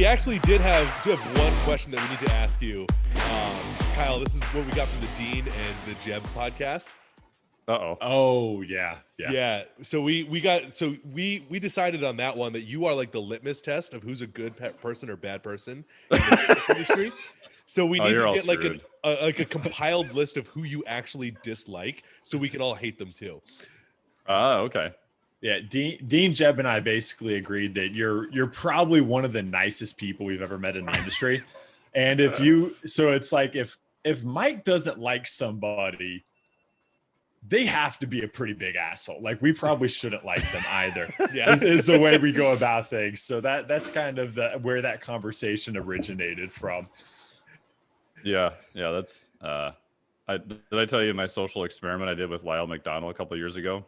actually do have one question that we need to ask you. Kyle, this is what we got from the Dean and the Jeb podcast. Oh yeah. So we decided on that one that you are like the litmus test of who's a good person or bad person in the fitness industry. So we need to get like a compiled list of who you actually dislike, so we can all hate them too. Okay. Yeah, Dean, Jeb, and I basically agreed that you're probably one of the nicest people we've ever met in the industry. And so it's like if Mike doesn't like somebody, they have to be a pretty big asshole. Like, we probably shouldn't like them either. Yeah, is the way we go about things. So that's kind of where that conversation originated from. Yeah. That's did I tell you my social experiment I did with Lyle McDonald a couple of years ago?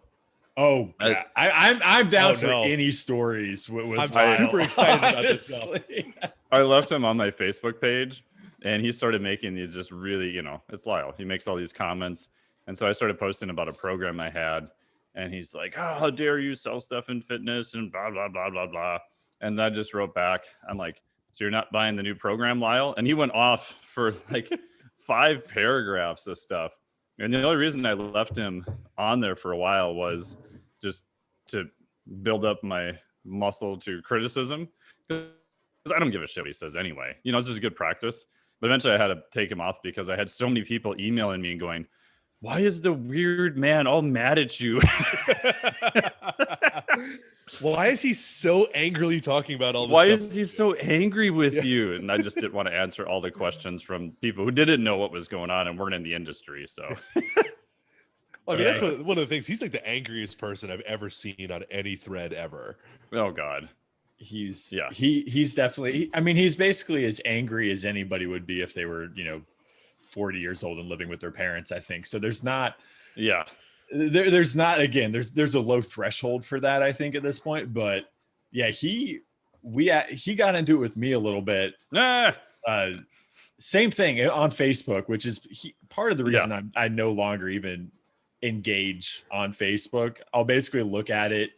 Oh, yeah. I'm down for any stories. I'm super excited about this stuff. I left him on my Facebook page, and he started making these just really, it's Lyle. He makes all these comments. And so I started posting about a program I had, and he's like, "Oh, how dare you sell stuff in fitness and blah, blah, blah, blah, blah." And I just wrote back, I'm like, "So you're not buying the new program, Lyle?" And he went off for like 5 paragraphs of stuff. And the only reason I left him on there for a while was just to build up my muscle to criticism, because I don't give a shit what he says anyway. It's just a good practice. But eventually I had to take him off because I had so many people emailing me and going, "Why is the weird man all mad at you?" Why is he so angrily talking about all this Why stuff? is he so angry with you? And I just didn't want to answer all the questions from people who didn't know what was going on and weren't in the industry. So, I mean, that's one of the things. He's like the angriest person I've ever seen on any thread ever. Oh God. He's definitely, I mean, he's basically as angry as anybody would be if they were, 40 years old and living with their parents, I think. So there's not, there's not, again, there's a low threshold for that, I think, at this point. But yeah, he got into it with me a little bit. Same thing on Facebook, which is part of the reason I no longer even engage on Facebook. I'll basically look at it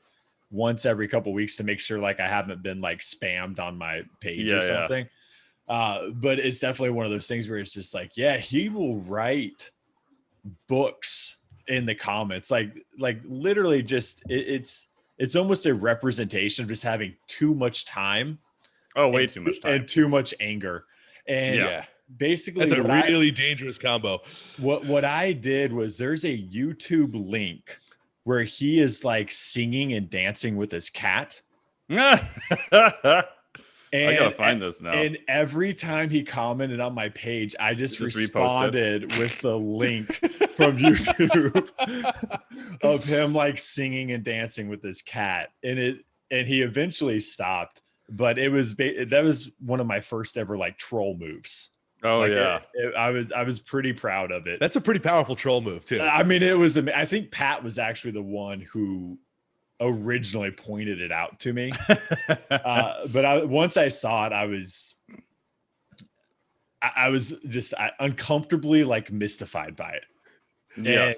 once every couple of weeks to make sure like I haven't been like spammed on my page or something. But it's definitely one of those things where it's just like, yeah, he will write books in the comments, like literally just it's almost a representation of just having too much time. Way too much time and too much anger. And basically that's a really dangerous combo. What I did was, there's a YouTube link where he is like singing and dancing with his cat. I gotta find this now. And every time he commented on my page, I just responded with the link from YouTube of him like singing and dancing with his cat. And he eventually stopped, but that was one of my first ever like troll moves. Oh, like, yeah. I was pretty proud of it. That's a pretty powerful troll move too. I mean, I think Pat was actually the one who originally pointed it out to me. But once I saw it, I was just uncomfortably like mystified by it. Yes. And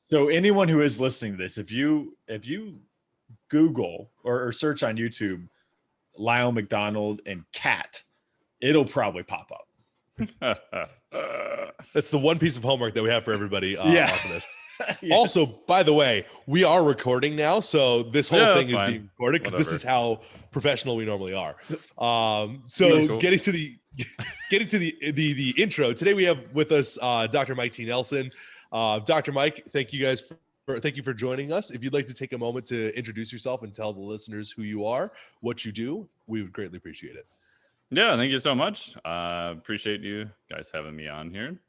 so anyone who is listening to this, if you Google or search on YouTube Lyle McDonald and cat, it'll probably pop up. That's the one piece of homework that we have for everybody off of this. Yes. Also, by the way, we are recording now, so this whole thing is being recorded because this is how professional we normally are. So cool. Getting to the intro today, we have with us Dr. Mike T. Nelson. Dr. Mike, thank you for joining us. If you'd like to take a moment to introduce yourself and tell the listeners who you are, what you do, we would greatly appreciate it. Yeah, thank you so much. Appreciate you guys having me on here.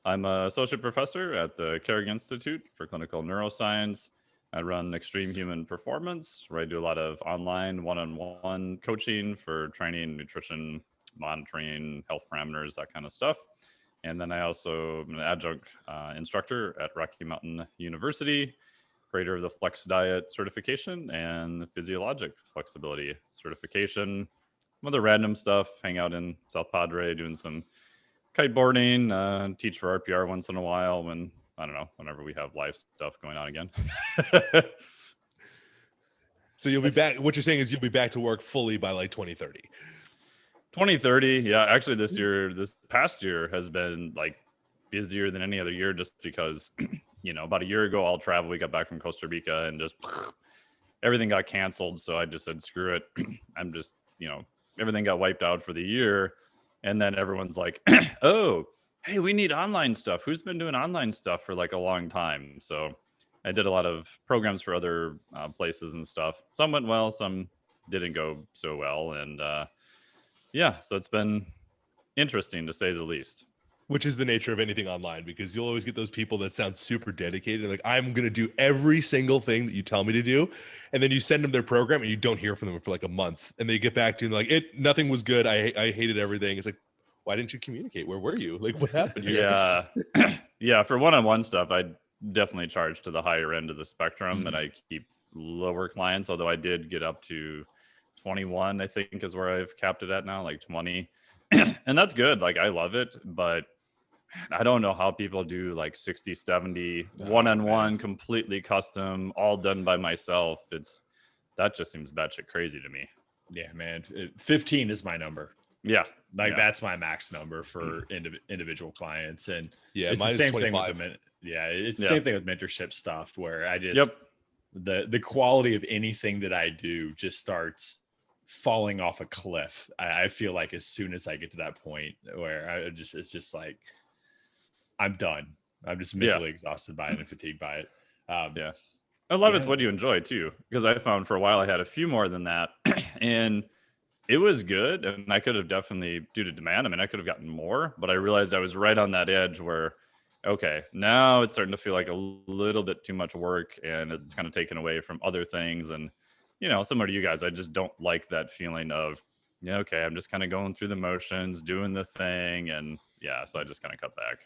I'm an associate professor at the Carrick Institute for Clinical Neuroscience. I run Extreme Human Performance, where I do a lot of online one-on-one coaching for training, nutrition, monitoring, health parameters, that kind of stuff. And then I also am an adjunct instructor at Rocky Mountain University, creator of the Flex Diet certification and the Physiologic flexibility certification. Some other random stuff, hang out in South Padre doing some kiteboarding, teach for RPR once in a while whenever we have live stuff going on again. So you'll be back. What you're saying is you'll be back to work fully by like 2030. 2030. Yeah, actually this past year has been like busier than any other year just because, about a year ago, all travel, we got back from Costa Rica and just everything got canceled. So I just said, screw it. I'm just, everything got wiped out for the year. And then everyone's like, oh, hey, we need online stuff. Who's been doing online stuff for like a long time? So I did a lot of programs for other places and stuff. Some went well, some didn't go so well. And yeah, so it's been interesting to say the least. Which is the nature of anything online, because you'll always get those people that sound super dedicated. Like, I'm going to do every single thing that you tell me to do. And then you send them their program and you don't hear from them for like a month. And they get back to you and like, nothing was good. I hated everything. It's like, why didn't you communicate? Where were you? Like, what happened here? Yeah. Yeah. For one-on-one stuff, I definitely charge to the higher end of the spectrum, and I keep lower clients, although I did get up to 21, I think is where I've capped it at now, like 20. And that's good. Like, I love it, but I don't know how people do like 60, 70 one-on-one, completely custom, all done by myself. That just seems batshit crazy to me. Yeah, man. 15 is my number. Yeah. That's my max number for individual clients. And yeah, it's the same thing with it's the same thing with mentorship stuff, where I just the quality of anything that I do just starts falling off a cliff. I feel like as soon as I get to that point where it's just like, I'm done. I'm just mentally exhausted by it and fatigued by it. Yeah. A lot of it's what you enjoy too, because I found for a while I had a few more than that and it was good. And I could have definitely, due to demand, I could have gotten more, but I realized I was right on that edge where, okay, now it's starting to feel like a little bit too much work and it's kind of taken away from other things. And, similar to you guys, I just don't like that feeling of, okay, I'm just kind of going through the motions, doing the thing. And so I just kind of cut back.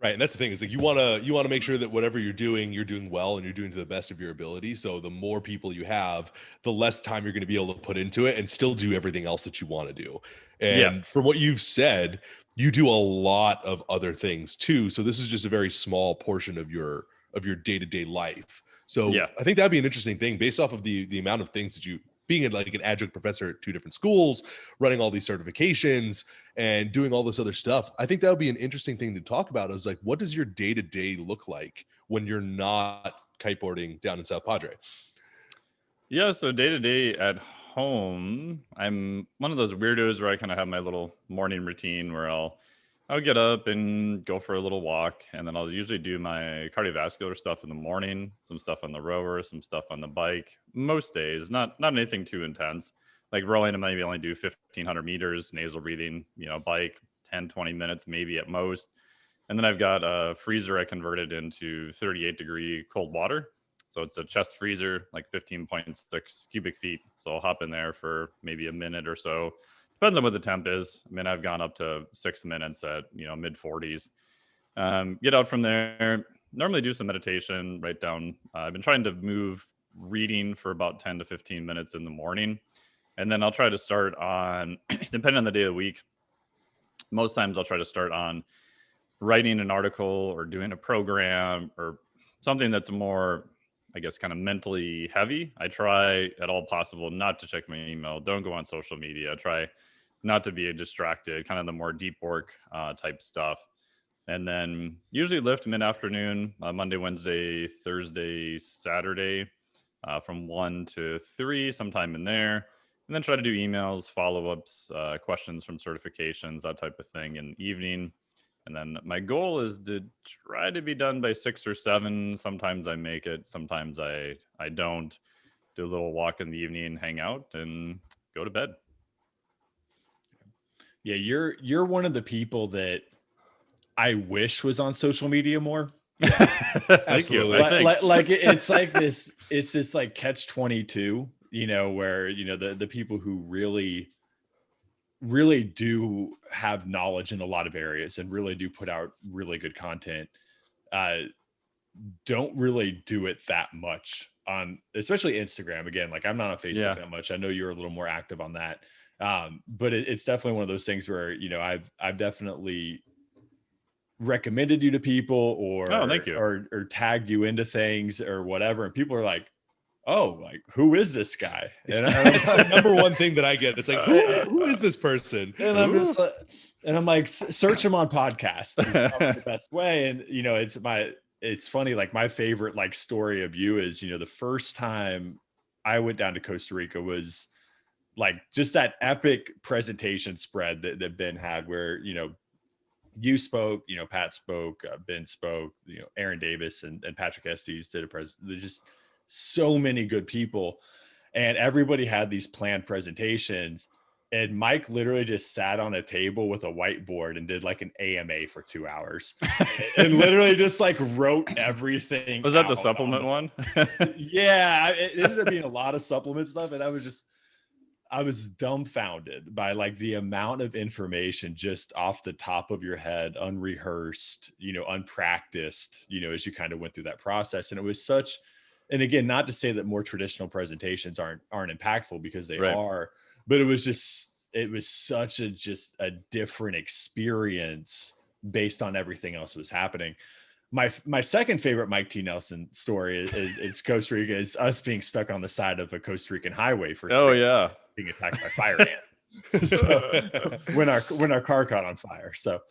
Right. And that's the thing, is like, you want to make sure that whatever you're doing well, and you're doing to the best of your ability. So the more people you have, the less time you're going to be able to put into it and still do everything else that you want to do. And from what you've said, you do a lot of other things too. So this is just a very small portion of your day-to-day life. So I think that'd be an interesting thing based off of the amount of things that you, being like an adjunct professor at 2 different schools, running all these certifications and doing all this other stuff. I think that would be an interesting thing to talk about, is like, what does your day-to-day look like when you're not kiteboarding down in South Padre? Yeah. So day-to-day at home, I'm one of those weirdos where I kind of have my little morning routine where I'll get up and go for a little walk, and then I'll usually do my cardiovascular stuff in the morning, some stuff on the rower, some stuff on the bike. Most days, not anything too intense. Like rowing, I maybe only do 1,500 meters, nasal breathing, bike 10, 20 minutes, maybe at most. And then I've got a freezer I converted into 38-degree cold water. So it's a chest freezer, like 15.6 cubic feet. So I'll hop in there for maybe a minute or so. Depends on what the temp is. I've gone up to 6 minutes at, mid 40s. Get out from there, normally do some meditation, write down. I've been trying to move reading for about 10 to 15 minutes in the morning. And then I'll try to start on, depending on the day of the week, most times I'll try to start on writing an article or doing a program or something that's more, I guess, kind of mentally heavy. I try at all possible not to check my email. Don't go on social media. Try not to be distracted, kind of the more deep work type stuff. And then usually lift mid-afternoon, Monday, Wednesday, Thursday, Saturday, from 1 to 3, sometime in there. And then try to do emails, follow-ups, questions from certifications, that type of thing in the evening. And then my goal is to try to be done by 6 or 7. Sometimes I make it, sometimes I don't. Do a little walk in the evening, hang out, and go to bed. Yeah, you're one of the people that I wish was on social media more. Absolutely. Like it's like this, it's this like catch-22, where the people who really do have knowledge in a lot of areas and really do put out really good content, don't really do it that much on, especially Instagram. Again, like I'm not on Facebook that much. I know you're a little more active on that. But it's definitely one of those things where, I've definitely recommended you to people or, thank you. or tagged you into things or whatever. And people are like, oh, like, who is this guy? And it's the number one thing that I get. It's like, who is this person? And I'm just like, search him on podcasts. Is probably the best way. And it's funny. Like my favorite like story of you is, the first time I went down to Costa Rica was like just that epic presentation spread that Ben had, where you spoke, Pat spoke, Ben spoke, Aaron Davis and Patrick Estes did a There's just so many good people, and everybody had these planned presentations. And Mike literally just sat on a table with a whiteboard and did like an AMA for 2 hours and literally just like wrote everything. Was that the supplement one? Yeah, it ended up being a lot of supplement stuff. And I was dumbfounded by like the amount of information just off the top of your head, unrehearsed, unpracticed, as you kind of went through that process. And it was and again, not to say that more traditional presentations aren't impactful, because they are, but it was such a different experience based on everything else that was happening. My second favorite Mike T. Nelson story is Costa Rica, is us being stuck on the side of a Costa Rican highway for being attacked by fire ants. So, when our car caught on fire. So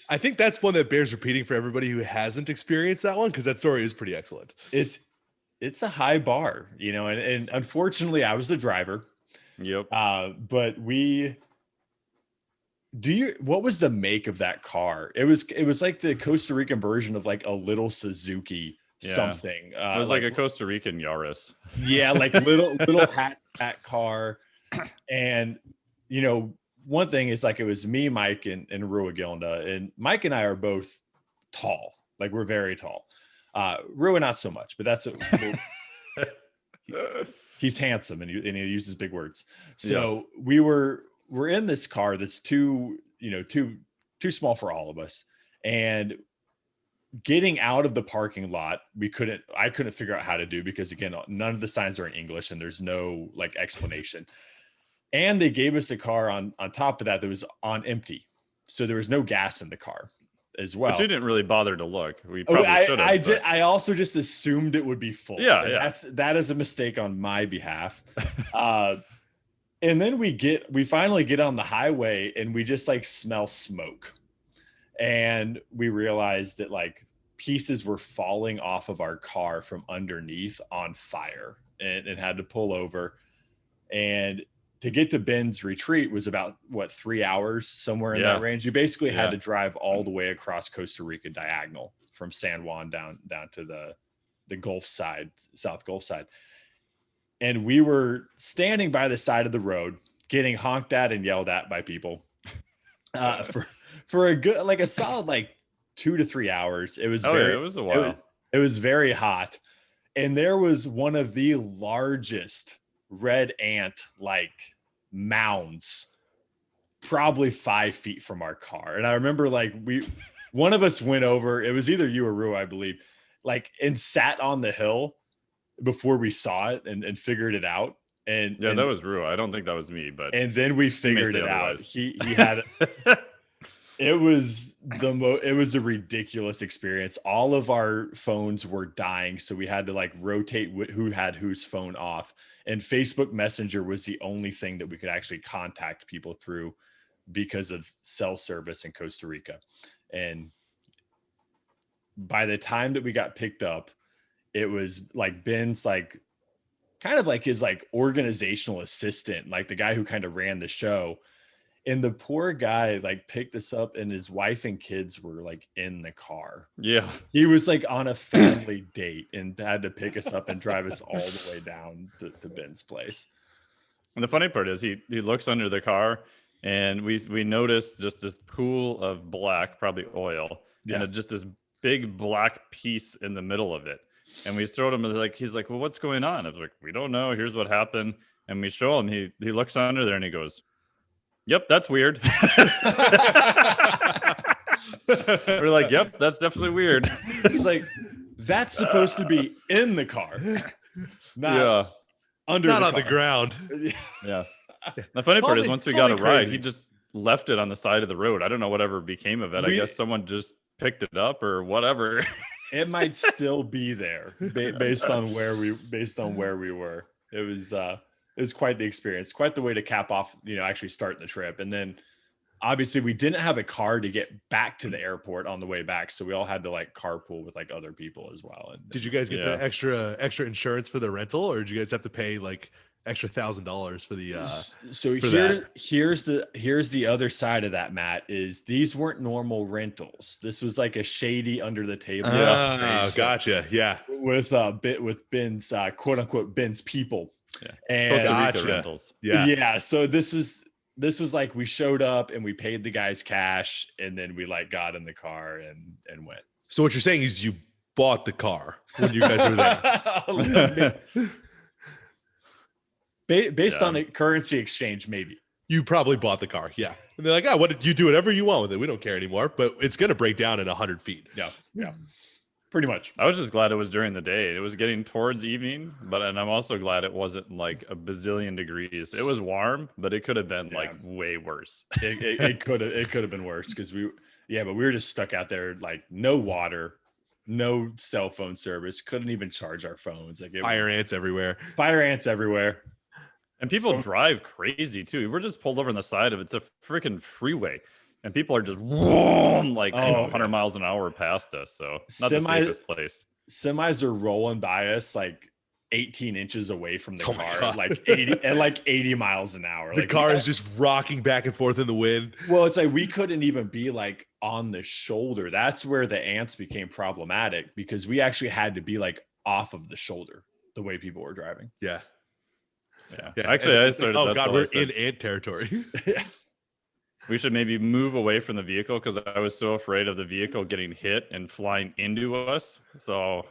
I think that's one that bears repeating for everybody who hasn't experienced that one, because that story is pretty excellent. It's a high bar, and unfortunately I was the driver. Yep. But what was the make of that car? It was like the Costa Rican version of like a little Suzuki something. It was like a Costa Rican Yaris. Yeah, like little hatchback car. And one thing is, like, it was me, Mike, and Rua Gilda, and Mike and I are both tall. Like, we're very tall. Rua not so much, but that's he's handsome and he uses big words. So yes. We're in this car that's too small for all of us, and getting out of the parking lot, I couldn't figure out how to do, because again, none of the signs are in English and there's no like explanation. And they gave us a car on top of that was on empty. So there was no gas in the car as well. But you didn't really bother to look. We probably should have. I also just assumed it would be full. Yeah. That is a mistake on my behalf. And then we finally get on the highway and we just like smell smoke. And we realized that like pieces were falling off of our car from underneath on fire, and it had to pull over. And to get to Ben's retreat was about 3 hours, somewhere in that range. You basically had to drive all the way across Costa Rica diagonal from San Juan down to the Gulf side, South Gulf side. And we were standing by the side of the road, getting honked at and yelled at by people for a good, like a solid, like 2 to 3 hours. It was it was a while. It was very hot. And there was one of the largest red ant like mounds, probably 5 feet from our car. And I remember like one of us went over, it was either you or Rue, I believe, like, and sat on the hill before we saw it and figured it out. And that was Rue. I don't think that was me, but and then we figured it out. He had it was a ridiculous experience. All of our phones were dying, so we had to like rotate who had whose phone off. And Facebook Messenger was the only thing that we could actually contact people through because of cell service in Costa Rica. And by the time that we got picked up, it was like Ben's like kind of like his like organizational assistant, like the guy who kind of ran the show. And the poor guy like picked us up, and his wife and kids were like in the car. Yeah. He was like on a family date and had to pick us up and drive us all the way down to Ben's place. And the funny part is he looks under the car, and we noticed just this pool of black, probably oil, and just this big black piece in the middle of it. And we showed him, like, he's like, well, what's going on? I was like, we don't know. Here's what happened. And we show him, he looks under there and he goes, yep, that's weird. We're like, yep, that's definitely weird. He's like, that's supposed to be in the car, not under not the on car. The ground. Yeah. The funny part is once we got a ride, he just left it on the side of the road. I don't know whatever became of it. I guess someone just picked it up or whatever. It might still be there based on where we were. It was quite the experience, quite the way to cap off, actually start the trip. And then obviously we didn't have a car to get back to the airport on the way back. So we all had to like carpool with like other people as well. And did you guys get the extra insurance for the rental, or did you guys have to pay like extra $1,000 for the so here's the other side of that, Matt, is these weren't normal rentals. This was like a shady under the table. Gotcha. Yeah. With Ben's quote unquote Ben's people. Yeah. And Costa Rica rentals. Yeah. So this was like we showed up and we paid the guys cash, and then we like got in the car and went. So what you're saying is you bought the car when you guys were there. Based on a currency exchange, maybe. You probably bought the car, yeah. And they're like, what did you do whatever you want with it? We don't care anymore, but it's going to break down in 100 feet. Yeah, pretty much. I was just glad it was during the day. It was getting towards evening, and I'm also glad it wasn't like a bazillion degrees. It was warm, but it could have been like way worse. It could have been worse because but we were just stuck out there, like no water, no cell phone service, couldn't even charge our phones. Like fire ants everywhere. And people drive crazy too. We're just pulled over on the side of it's a freaking freeway, and people are just 100 miles an hour past us. So not the safest place. Semis are rolling by us like 18 inches away from the car, like 80 miles an hour. The car is just rocking back and forth in the wind. Well, it's like we couldn't even be like on the shoulder. That's where the ants became problematic, because we actually had to be like off of the shoulder the way people were driving. Yeah. Actually, I started. Oh God, we're in ant territory. We should maybe move away from the vehicle, because I was so afraid of the vehicle getting hit and flying into us. So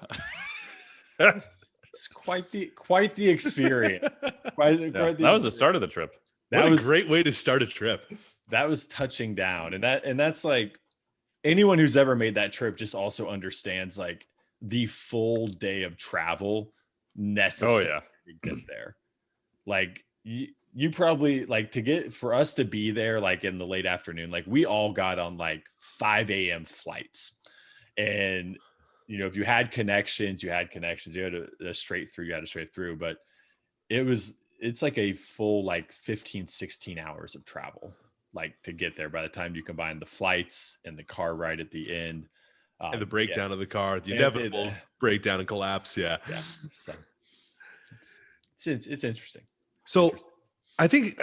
it's quite the experience. That was the start of the trip. That was a great way to start a trip. That was touching down, and that's like anyone who's ever made that trip just also understands like the full day of travel necessary to get there. Like you probably like for us to be there like in the late afternoon, like we all got on like 5 a.m. flights, and if you had connections, you had a straight through, but it's like a full like 15-16 hours of travel, like to get there by the time you combine the flights and the car ride at the end. And the breakdown of the car, the inevitable breakdown and collapse. Yeah. So it's interesting. So I think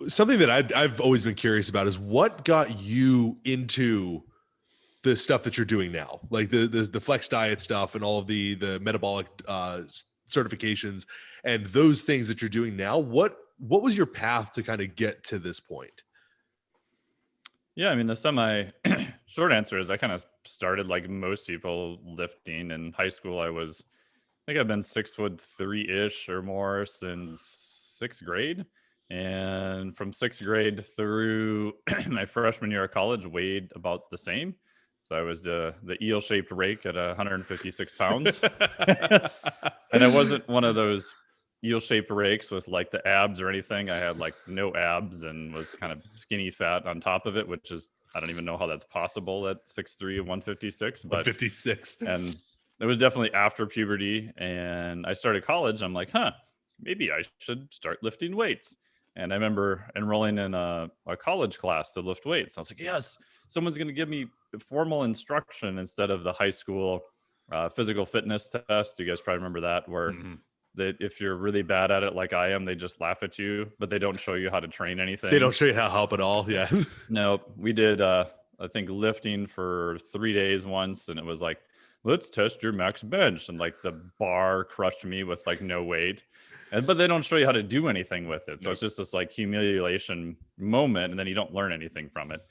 something that I've always been curious about is what got you into the stuff that you're doing now, like the flex diet stuff and all of the metabolic certifications and those things that you're doing now. What was your path to kind of get to this point? Yeah, I mean, the short answer is I kind of started like most people lifting in high school. I think I've been 6'3" or more since 6th grade. And from 6th grade through my freshman year of college, weighed about the same. So I was the eel-shaped rake at 156 pounds. And I wasn't one of those eel-shaped rakes with like the abs or anything. I had like no abs and was kind of skinny fat on top of it, which is, I don't even know how that's possible at 6'3" and 156. But 156. And it was definitely after puberty, and I started college. I'm like, maybe I should start lifting weights. And I remember enrolling in a college class to lift weights. I was like, yes, someone's going to give me formal instruction instead of the high school physical fitness test. You guys probably remember that, where that if you're really bad at it like I am, they just laugh at you, but they don't show you how to train anything. They don't show you how to help at all. Yeah. No, we did, I think, lifting for 3 days once, and it was like, let's test your max bench. And like the bar crushed me with like no weight. But they don't show you how to do anything with it. So it's just this like humiliation moment, and then you don't learn anything from it.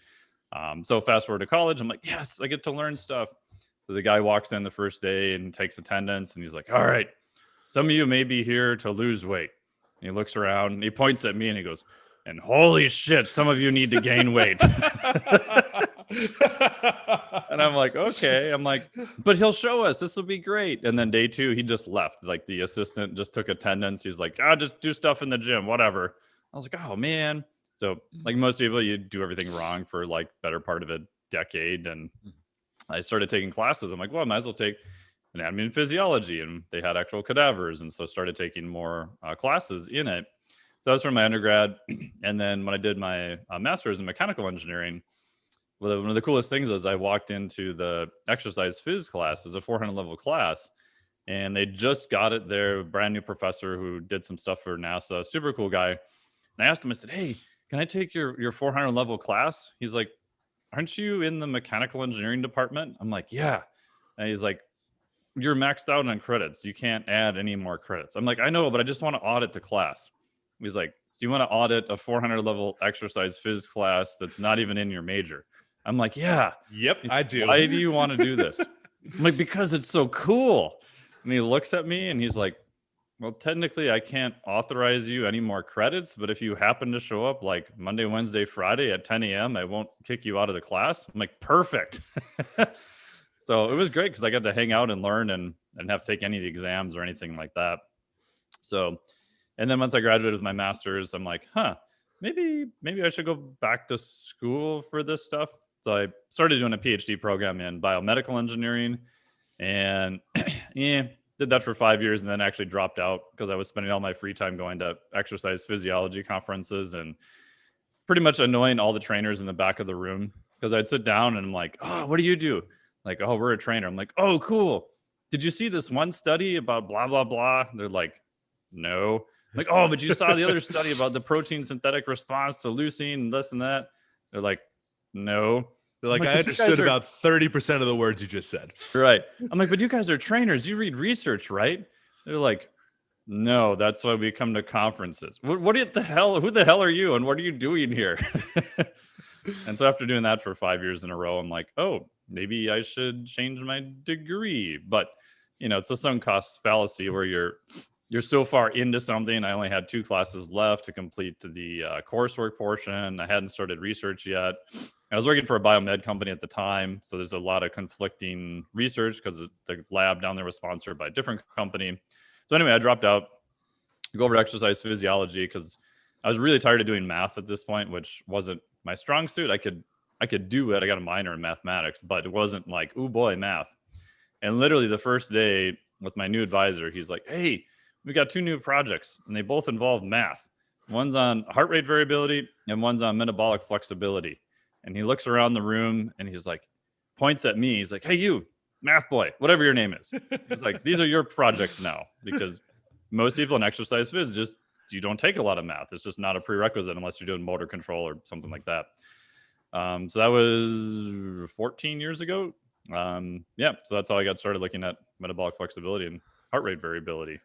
So fast forward to college, I'm like, yes, I get to learn stuff. So the guy walks in the first day and takes attendance, and he's like, all right, some of you may be here to lose weight. And he looks around and he points at me and he goes, and holy shit, some of you need to gain weight. And I'm like, okay. I'm like, but he'll show us. This will be great. And then day 2, he just left. Like the assistant just took attendance. He's like, just do stuff in the gym, whatever. I was like, oh man. So like most people, you do everything wrong for like better part of a decade. And I started taking classes. I'm like, well, I might as well take anatomy and physiology, and they had actual cadavers, and so started taking more classes in it. So that was from my undergrad, and then when I did my master's in mechanical engineering, well, one of the coolest things is I walked into the exercise phys class. It was a 400 level class, and they just got it there. Brand new professor who did some stuff for NASA, super cool guy. And I asked him, I said, hey, can I take your 400 level class? He's like, aren't you in the mechanical engineering department? I'm like, yeah. And he's like, you're maxed out on credits. You can't add any more credits. I'm like, I know, but I just want to audit the class. He's like, do you want to audit a 400 level exercise phys class that's not even in your major? I'm like, yeah. Yep, I do. Why do you want to do this? I'm like, because it's so cool. And he looks at me and he's like, well, technically I can't authorize you any more credits, but if you happen to show up like Monday, Wednesday, Friday at 10 a.m., I won't kick you out of the class. I'm like, perfect. So it was great because I got to hang out and learn and have to take any of the exams or anything like that. So, and then once I graduated with my master's, I'm like, maybe I should go back to school for this stuff. So I started doing a PhD program in biomedical engineering, and did that for 5 years, and then actually dropped out because I was spending all my free time going to exercise physiology conferences and pretty much annoying all the trainers in the back of the room, because I'd sit down and I'm like, oh, what do you do? Like, oh, we're a trainer. I'm like, oh, cool. Did you see this one study about blah, blah, blah? They're like, no. I'm like, oh, but you saw the other study about the protein synthetic response to leucine and this and that. They're like, no. They're like, I understood about 30% of the words you just said. Right. I'm like, but you guys are trainers. You read research, right? They're like, no, that's why we come to conferences. What the hell? Who the hell are you? And what are you doing here? And so after doing that for 5 years in a row, I'm like, oh, maybe I should change my degree. But, it's a sunk cost fallacy where you're so far into something. I only had 2 classes left to complete the coursework portion. I hadn't started research yet. I was working for a biomed company at the time, so there's a lot of conflicting research because the lab down there was sponsored by a different company. So anyway, I dropped out to go over to exercise physiology because I was really tired of doing math at this point, which wasn't my strong suit. I could do it. I got a minor in mathematics, but it wasn't like, oh boy, math. And literally the first day with my new advisor, he's like, hey, we got 2 new projects and they both involve math. One's on heart rate variability and one's on metabolic flexibility. And he looks around the room and he's like, points at me. He's like, hey, you math boy, whatever your name is. He's like, these are your projects now, because most people in exercise phys just, you don't take a lot of math. It's just not a prerequisite unless you're doing motor control or something like that. So that was 14 years ago. So that's how I got started looking at metabolic flexibility and heart rate variability.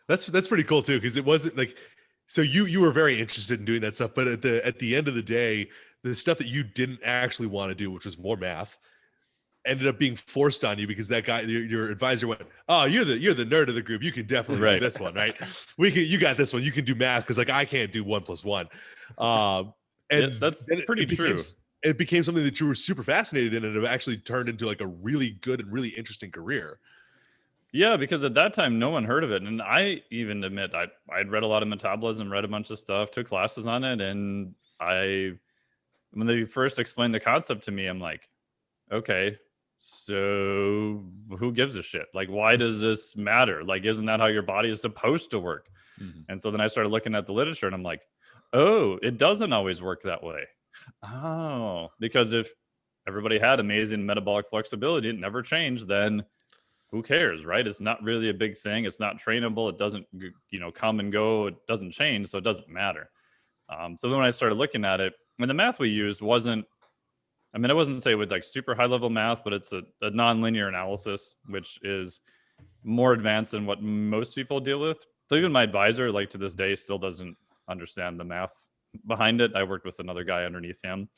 That's pretty cool too, because it wasn't like, so you were very interested in doing that stuff, but at the end of the day, the stuff that you didn't actually want to do, which was more math, ended up being forced on you because that guy, your advisor, went, oh, you're the nerd of the group. You can definitely do this one, right? You got this one. You can do math because like I can't do 1 + 1. And that's pretty true. It became something that you were super fascinated in, and it actually turned into like a really good and really interesting career. Yeah, because at that time, no one heard of it. And I even admit I'd read a lot of metabolism, read a bunch of stuff, took classes on it. And when they first explained the concept to me, I'm like, okay, so who gives a shit? Like, why does this matter? Like, isn't that how your body is supposed to work? Mm-hmm. And so then I started looking at the literature and I'm like, oh, it doesn't always work that way. Oh, because if everybody had amazing metabolic flexibility, it never changed, then who cares, right? It's not really a big thing. It's not trainable. It doesn't, come and go. It doesn't change. So it doesn't matter. So then when I started looking at it, and the math we used wasn't, I wouldn't say with like super high level math, but it's a nonlinear analysis, which is more advanced than what most people deal with. So even my advisor, like to this day, still doesn't understand the math behind it. I worked with another guy underneath him.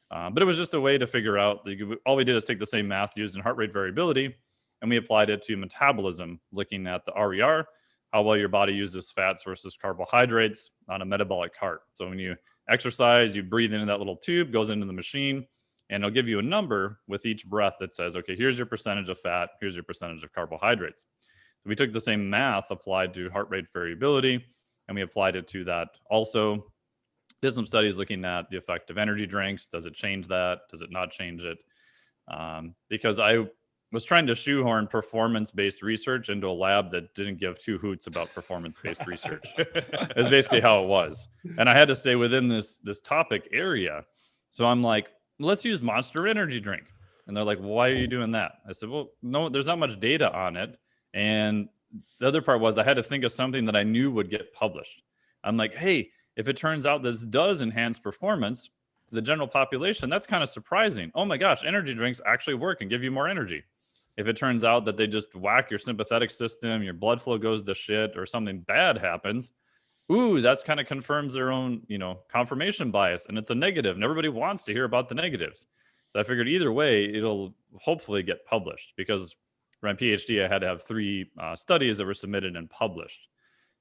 But it was just a way to figure out, all we did is take the same math used in heart rate variability, and we applied it to metabolism, looking at the RER, how well your body uses fats versus carbohydrates on a metabolic cart. So when you exercise, you breathe into that little tube, goes into the machine, and it'll give you a number with each breath that says, okay, here's your percentage of fat, here's your percentage of carbohydrates. So we took the same math applied to heart rate variability, and we applied it to that also. Did some studies looking at the effect of energy drinks. Does it change that? Does it not change it? because I was trying to shoehorn performance-based research into a lab that didn't give two hoots about performance-based research. Is basically how it was. And I had to stay within this topic area. So I'm like, let's use Monster Energy drink. And they're like, well, why are you doing that? I said, well, no, there's not much data on it. And the other part was I had to think of something that I knew would get published. I'm like, hey, if it turns out this does enhance performance to the general population, that's kind of surprising. Oh my gosh, energy drinks actually work and give you more energy. If it turns out that they just whack your sympathetic system, your blood flow goes to shit, or something bad happens, ooh, that's kind of confirms their own, confirmation bias, and it's a negative, and everybody wants to hear about the negatives. So I figured either way, it'll hopefully get published, because for my PhD, I had to have 3 studies that were submitted and published.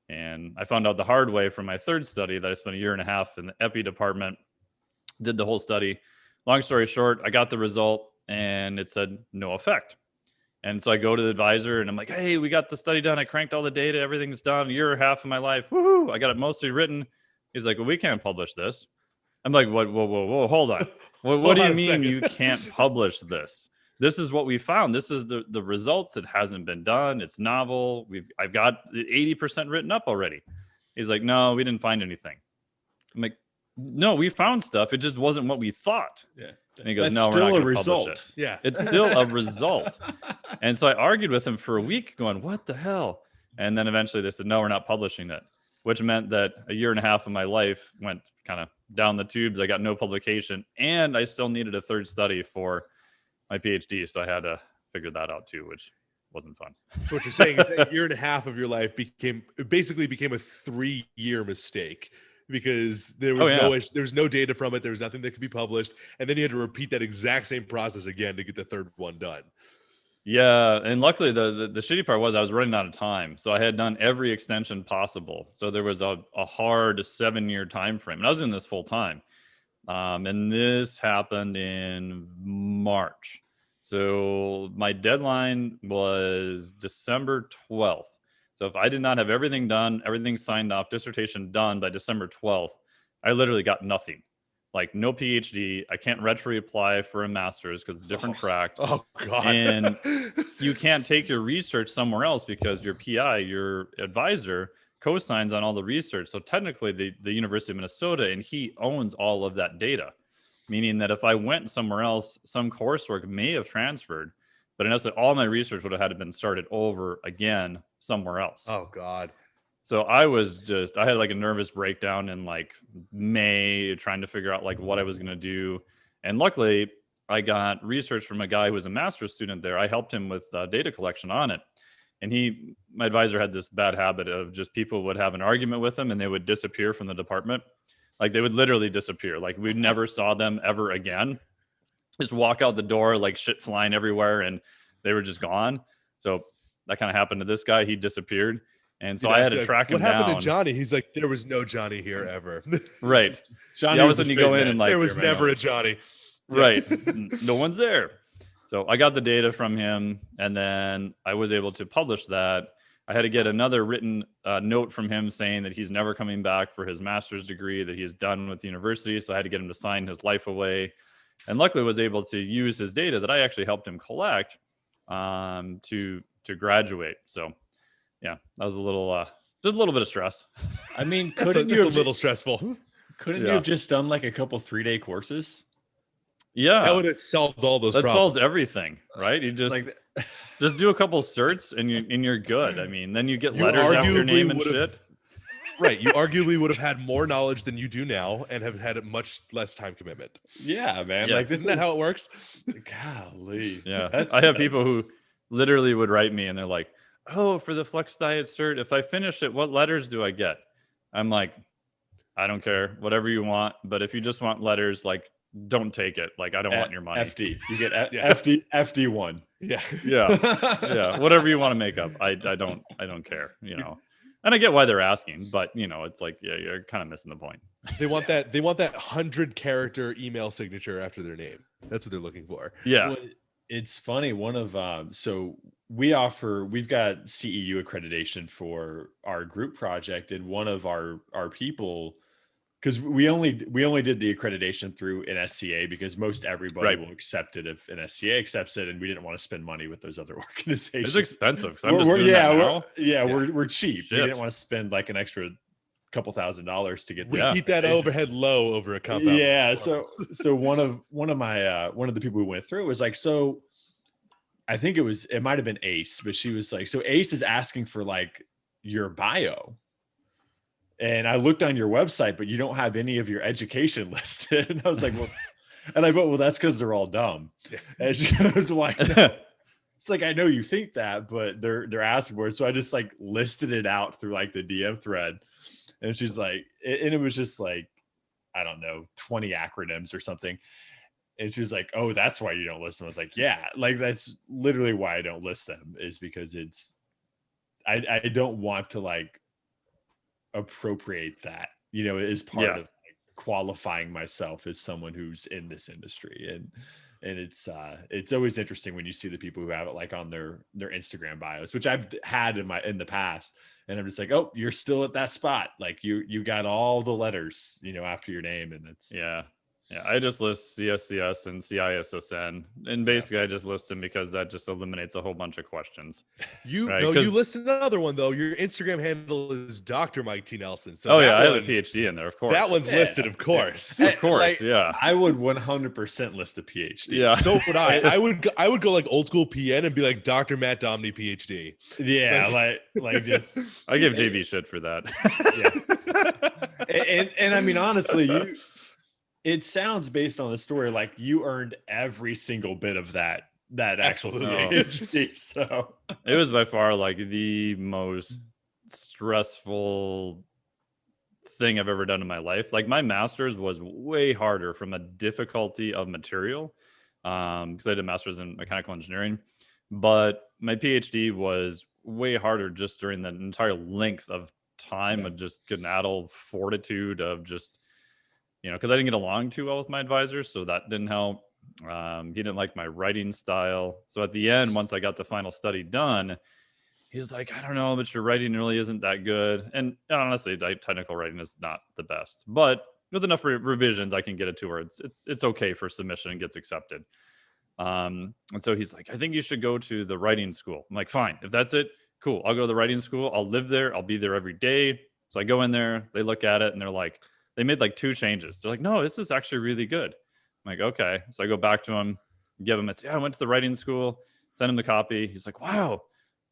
And I found out the hard way from my 3rd study that I spent 1.5 years in the epi department, did the whole study. Long story short, I got the result and it said no effect. And so I go to the advisor and I'm like, hey, we got the study done. I cranked all the data. Everything's done. 1.5 years of my life. Woohoo. I got it mostly written. He's like, well, we can't publish this. I'm like, what? Whoa. Hold on. What do you mean you can't publish this? This is what we found. This is the results. It hasn't been done. It's novel. I've got 80% written up already. He's like, no, we didn't find anything. I'm like, no, we found stuff. It just wasn't what we thought. Yeah. And he goes, That's no, we're still not a going to result. publish it. Yeah. It's still a result. And so I argued with him for a week going, what the hell? And then eventually they said, no, we're not publishing it, which meant that 1.5 years of my life went kind of down the tubes. I got no publication, and I still needed a 3rd study for my PhD. So I had to figure that out too, which wasn't fun. So what you're saying is that 1.5 years of your life basically became a 3-year mistake, because there was there was no data from it. There was nothing that could be published. And then you had to repeat that exact same process again to get the 3rd one done. Yeah. And luckily the shitty part was I was running out of time. So I had done every extension possible. So there was a hard 7-year time frame. And I was in this full time. And this happened in March. So my deadline was December 12th. So if I did not have everything done, everything signed off, dissertation done by December 12th, I literally got nothing. Like no PhD. I can't retro apply for a master's because it's a different track. Oh God. And you can't take your research somewhere else because your PI, your advisor, co-signs on all the research. So technically the University of Minnesota, and he owns all of that data, meaning that if I went somewhere else, some coursework may have transferred, but in essence, all my research would have had to been started over again somewhere else. Oh God. So I had like a nervous breakdown in like May, trying to figure out like what I was going to do. And luckily I got research from a guy who was a master's student there. I helped him with data collection on it. And my advisor had this bad habit of just people would have an argument with him and they would disappear from the department. Like they would literally disappear. Like we never saw them ever again. Just walk out the door, like shit flying everywhere, and they were just gone. So that kind of happened to this guy. He disappeared. And so I had to track him down. What happened to Johnny? He's like, there was no Johnny here ever. Right. Johnny, all of a sudden you go in and like, there was never a Johnny. Right. No one's there. So I got the data from him, and then I was able to publish that. I had to get another written note from him saying that he's never coming back for his master's degree, that he's done with the university. So I had to get him to sign his life away. And luckily was able to use his data that I actually helped him collect to graduate. So yeah, that was just a little bit of stress. I mean, couldn't you have a little stressful? Couldn't you have just done like a couple 3-day courses? Yeah, that would have solved all those. That problems. solves everything, right? You just like just do a couple certs and you're good. I mean, then you get letters after your name and shit. Right. You arguably would have had more knowledge than you do now and have had a much less time commitment. Yeah, man. Yeah. Like, isn't that how it works? Golly. Yeah. I have people who literally would write me and they're like, oh, for the Flex Diet cert, if I finish it, what letters do I get? I'm like, I don't care, whatever you want. But if you just want letters, like, don't take it. Like, I don't want your money. FD. You get FD1. Yeah. Yeah. Whatever you want to make up. I don't care, And I get why they're asking, but it's like, yeah, you're kind of missing the point. They want that 100-character email signature after their name. That's what they're looking for. Yeah. Well, it's funny. One of so we've got CEU accreditation for our group project, and one of our people because we only did the accreditation through an SCA because most everybody will accept it if an SCA accepts it, and we didn't want to spend money with those other organizations. It's expensive. We're cheap. Shit. We didn't want to spend like an extra couple $1,000s to get. We keep that overhead low over a compound. Yeah. So one of the people we went through was like, so I think it might have been Ace, but she was like, so Ace is asking for like your bio. And I looked on your website, but you don't have any of your education listed. And I was like, well, that's because they're all dumb. And she goes, why not? It's like, I know you think that, but they're asking for it. So I just like listed it out through like the DM thread. And she's like, and it was just like, I don't know, 20 acronyms or something. And she's like, oh, that's why you don't list them. I was like, yeah, like that's literally why I don't list them, is because I don't want to like appropriate that, as part of like qualifying myself as someone who's in this industry. And it's always interesting when you see the people who have it like on their Instagram bios, which I've had in the past. And I'm just like, oh, you're still at that spot. Like you got all the letters, after your name. And it's I just list CSCS and CISSN, and basically I just list them because that just eliminates a whole bunch of questions. You list another one though. Your Instagram handle is Dr. Mike T. Nelson. So I have a PhD in there, of course. That one's listed, of course. Of course, I would 100% list a PhD. Yeah, so would I. I would go like old school PN and be like Dr. Matt Domney PhD. Yeah, like just I give JV shit for that. Yeah, and I mean honestly, it sounds based on the story like you earned every single bit of that absolutely PhD. So it was by far like the most stressful thing I've ever done in my life. Like my master's was way harder from a difficulty of material, because I did a master's in mechanical engineering, but my PhD was way harder just during the entire length of time of just gonadal fortitude of just, because I didn't get along too well with my advisor, so that didn't help. He didn't like my writing style. So at the end, once I got the final study done, he's like, I don't know, but your writing really isn't that good. And honestly, technical writing is not the best, but with enough revisions, I can get it to where it's okay for submission and gets accepted. And so he's like, I think you should go to the writing school. I'm like, fine, if that's it, cool. I'll go to the writing school. I'll live there. I'll be there every day. So I go in there, they look at it and they're like, they made like 2 changes. They're like, no, this is actually really good. I'm like, okay. So I go back to him, give him I went to the writing school, send him the copy. He's like, wow,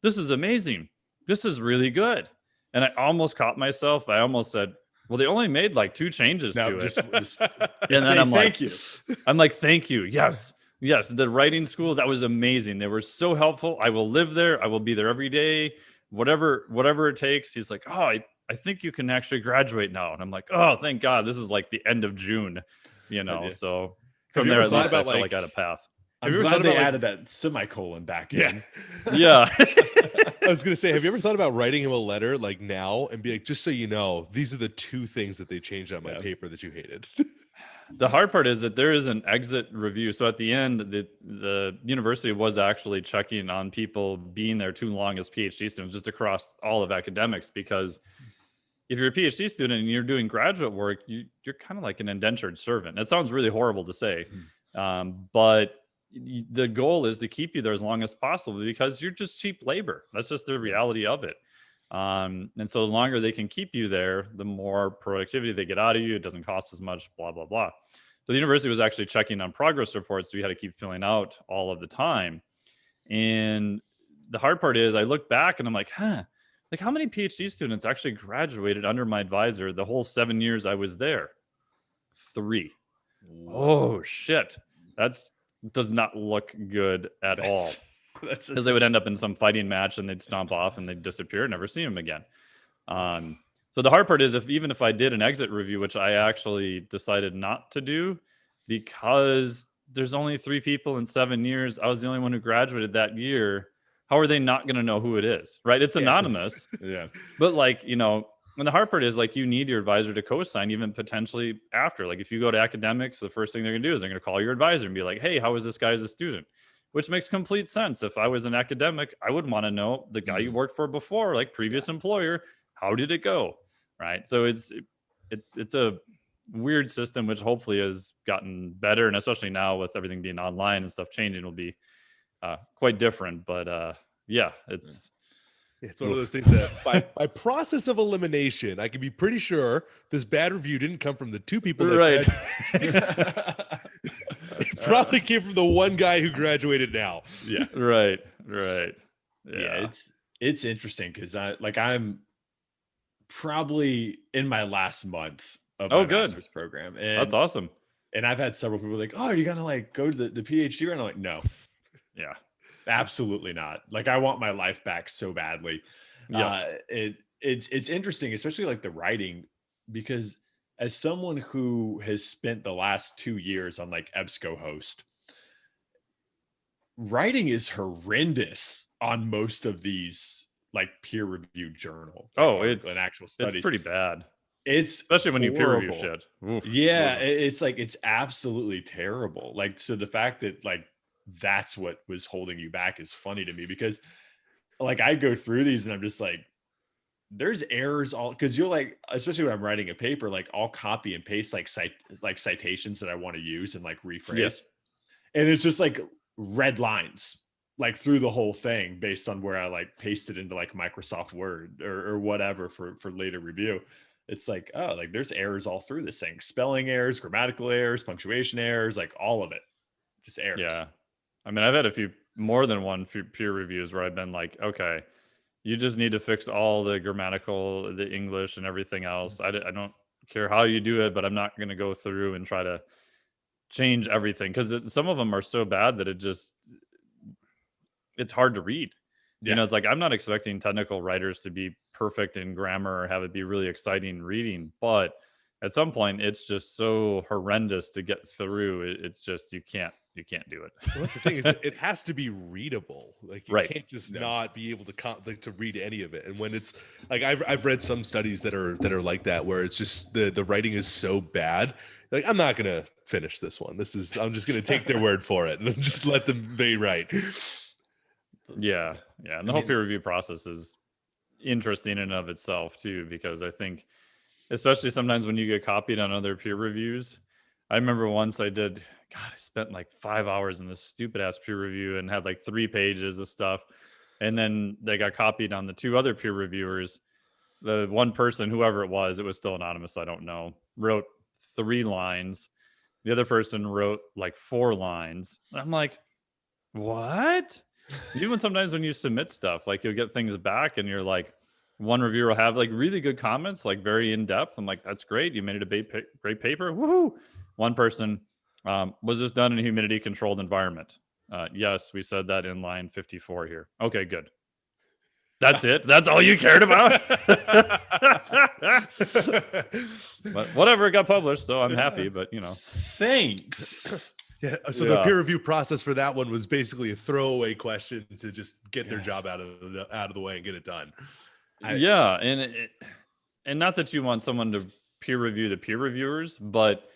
this is amazing. This is really good. And I almost caught myself. I almost said, well, they only made like 2 changes to it. And then I'm like, thank you. Yes. The writing school, that was amazing. They were so helpful. I will live there. I will be there every day, whatever it takes. He's like, oh, I think you can actually graduate now. And I'm like, oh, thank God. This is like the end of June, so from there, at least I feel like I had a path. I'm glad they added that semicolon back in. Yeah. I was going to say, have you ever thought about writing him a letter like now and be like, just so you know, these are the 2 things that they changed on my paper that you hated. The hard part is that there is an exit review. So at the end, the university was actually checking on people being there too long as PhD students, just across all of academics, because if you're a PhD student and you're doing graduate work, you're kind of like an indentured servant. It sounds really horrible to say, but the goal is to keep you there as long as possible because you're just cheap labor. That's just the reality of it. And so the longer they can keep you there, the more productivity they get out of you. It doesn't cost as much, blah, blah, blah. So the university was actually checking on progress reports we had to keep filling out all of the time. And the hard part is I look back and I'm like, like how many PhD students actually graduated under my advisor the whole 7 years I was there? 3. Oh, shit. Does not look good at all. Because they would end up in some fighting match and they'd stomp off and they'd disappear and never see them again. So the hard part is even if I did an exit review, which I actually decided not to do because there's only 3 people in 7 years. I was the only one who graduated that year. How are they not going to know who it is? Right. It's anonymous. But and the hard part is you need your advisor to co-sign even potentially after. Like if you go to academics, the first thing they're going to do is they're going to call your advisor and be like, hey, how was this guy as a student? Which makes complete sense. If I was an academic, I would want to know the guy you worked for before, like previous employer, how did it go? Right. So it's weird system, which hopefully has gotten better, and especially now with everything being online and stuff changing, will be quite different. But yeah, it's one of those things that by process of elimination, I can be pretty sure this bad review didn't come from the two people that right. It probably came from the one guy who graduated now. Yeah, right. Yeah, it's interesting because I'm probably in my last month of my master's program, and that's awesome. And I've had several people like, "Oh, are you gonna like go to the PhD?" And I'm like, "No, yeah, absolutely not. Like, I want my life back so badly." Yes. It's interesting, especially like the writing, because as someone who has spent the last 2 years on like EBSCOhost, writing is horrendous on most of these like peer-reviewed journal. Like, it's an actual studies. It's pretty bad. It's especially when horrible. you peer review shit. Oof. Yeah, it's like it's absolutely terrible. Like, so the fact that like that's what was holding you back is funny to me, because like I go through these and I'm just like, there's errors all, because you'll like, especially when I'm writing a paper, like I'll copy and paste like citations that I want to use and like rephrase. Yes. And it's just like red lines like through the whole thing based on where I like pasted into like Microsoft Word or whatever for later review. It's like, oh, like there's errors all through this thing. Spelling errors, grammatical errors, punctuation errors, like all of it. Just errors. Yeah. I mean, I've had a few, more than one peer reviews where I've been like, okay, you just need to fix all the grammatical, the English and everything else. I don't care how you do it, but I'm not going to go through and try to change everything, because some of them are so bad that it's hard to read. Yeah. You know, it's like, I'm not expecting technical writers to be perfect in grammar or have it be really exciting reading, but at some point it's just so horrendous to get through. It's just, you can't do it. Well, that's the thing, is it has to be readable. Like you can't just not be able to read any of it. And when it's like, I've read some studies that are like that, where it's just the writing is so bad. Like, I'm not gonna finish this one. I'm just gonna take their word for it and just let them be right. Yeah. And the whole peer review process is interesting in and of itself too, because I think, especially sometimes when you get copied on other peer reviews. I remember once I spent like 5 hours in this stupid ass peer review and had like 3 pages of stuff. And then they got copied on the 2 other peer reviewers. The one person, whoever it was still anonymous, I don't know, wrote 3 lines. The other person wrote like 4 lines. I'm like, what? Even sometimes when you submit stuff, like you'll get things back and you're like, one reviewer will have like really good comments, like very in depth. I'm like, that's great. You made it a great paper. Woohoo. One person, was this done in a humidity controlled environment? Yes, we said that in line 54 here. Okay, good. That's it. That's all you cared about. But whatever, it got published, so I'm happy. But thanks. Yeah. So the peer review process for that one was basically a throwaway question to just get their job out of the way and get it done. And not that you want someone to peer review the peer reviewers, but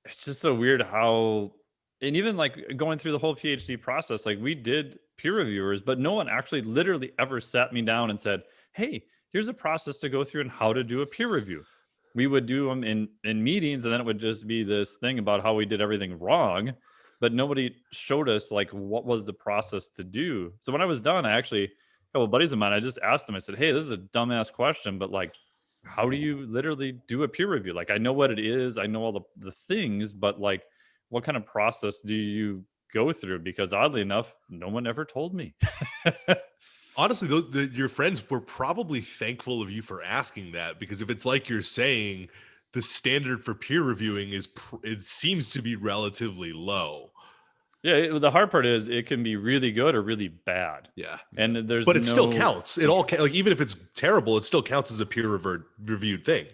it's just so weird how, and even like going through the whole PhD process, like we did peer reviewers, but no one actually literally ever sat me down and said, hey, here's a process to go through and how to do a peer review. We would do them in meetings, and then it would just be this thing about how we did everything wrong, but nobody showed us like what was the process to do. So when I was done, a couple of buddies of mine, I just asked them, I said, hey, this is a dumbass question, but like, how do you literally do a peer review? Like, I know what it is, I know all the things, but like, what kind of process do you go through? Because oddly enough, no one ever told me. Honestly, your friends were probably thankful of you for asking that, because if it's like you're saying, the standard for peer reviewing it seems to be relatively low. Yeah, the hard part is it can be really good or really bad. Yeah, and but it still counts. It all like, even if it's terrible, it still counts as a peer reviewed thing.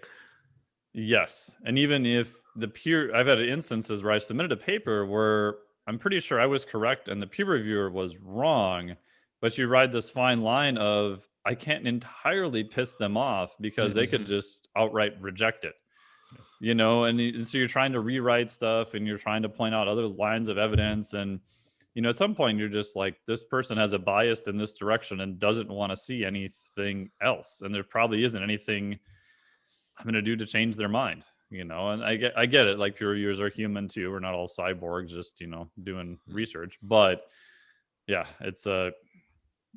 Yes, and even if I've had instances where I submitted a paper where I'm pretty sure I was correct and the peer reviewer was wrong, but you ride this fine line of I can't entirely piss them off because they could just outright reject it. And so you're trying to rewrite stuff and you're trying to point out other lines of evidence. And, at some point you're just like, this person has a bias in this direction and doesn't want to see anything else. And there probably isn't anything I'm going to do to change their mind. you know, and I get it. Like peer reviewers are human too. We're not all cyborgs just, you know, doing research. But yeah, it's a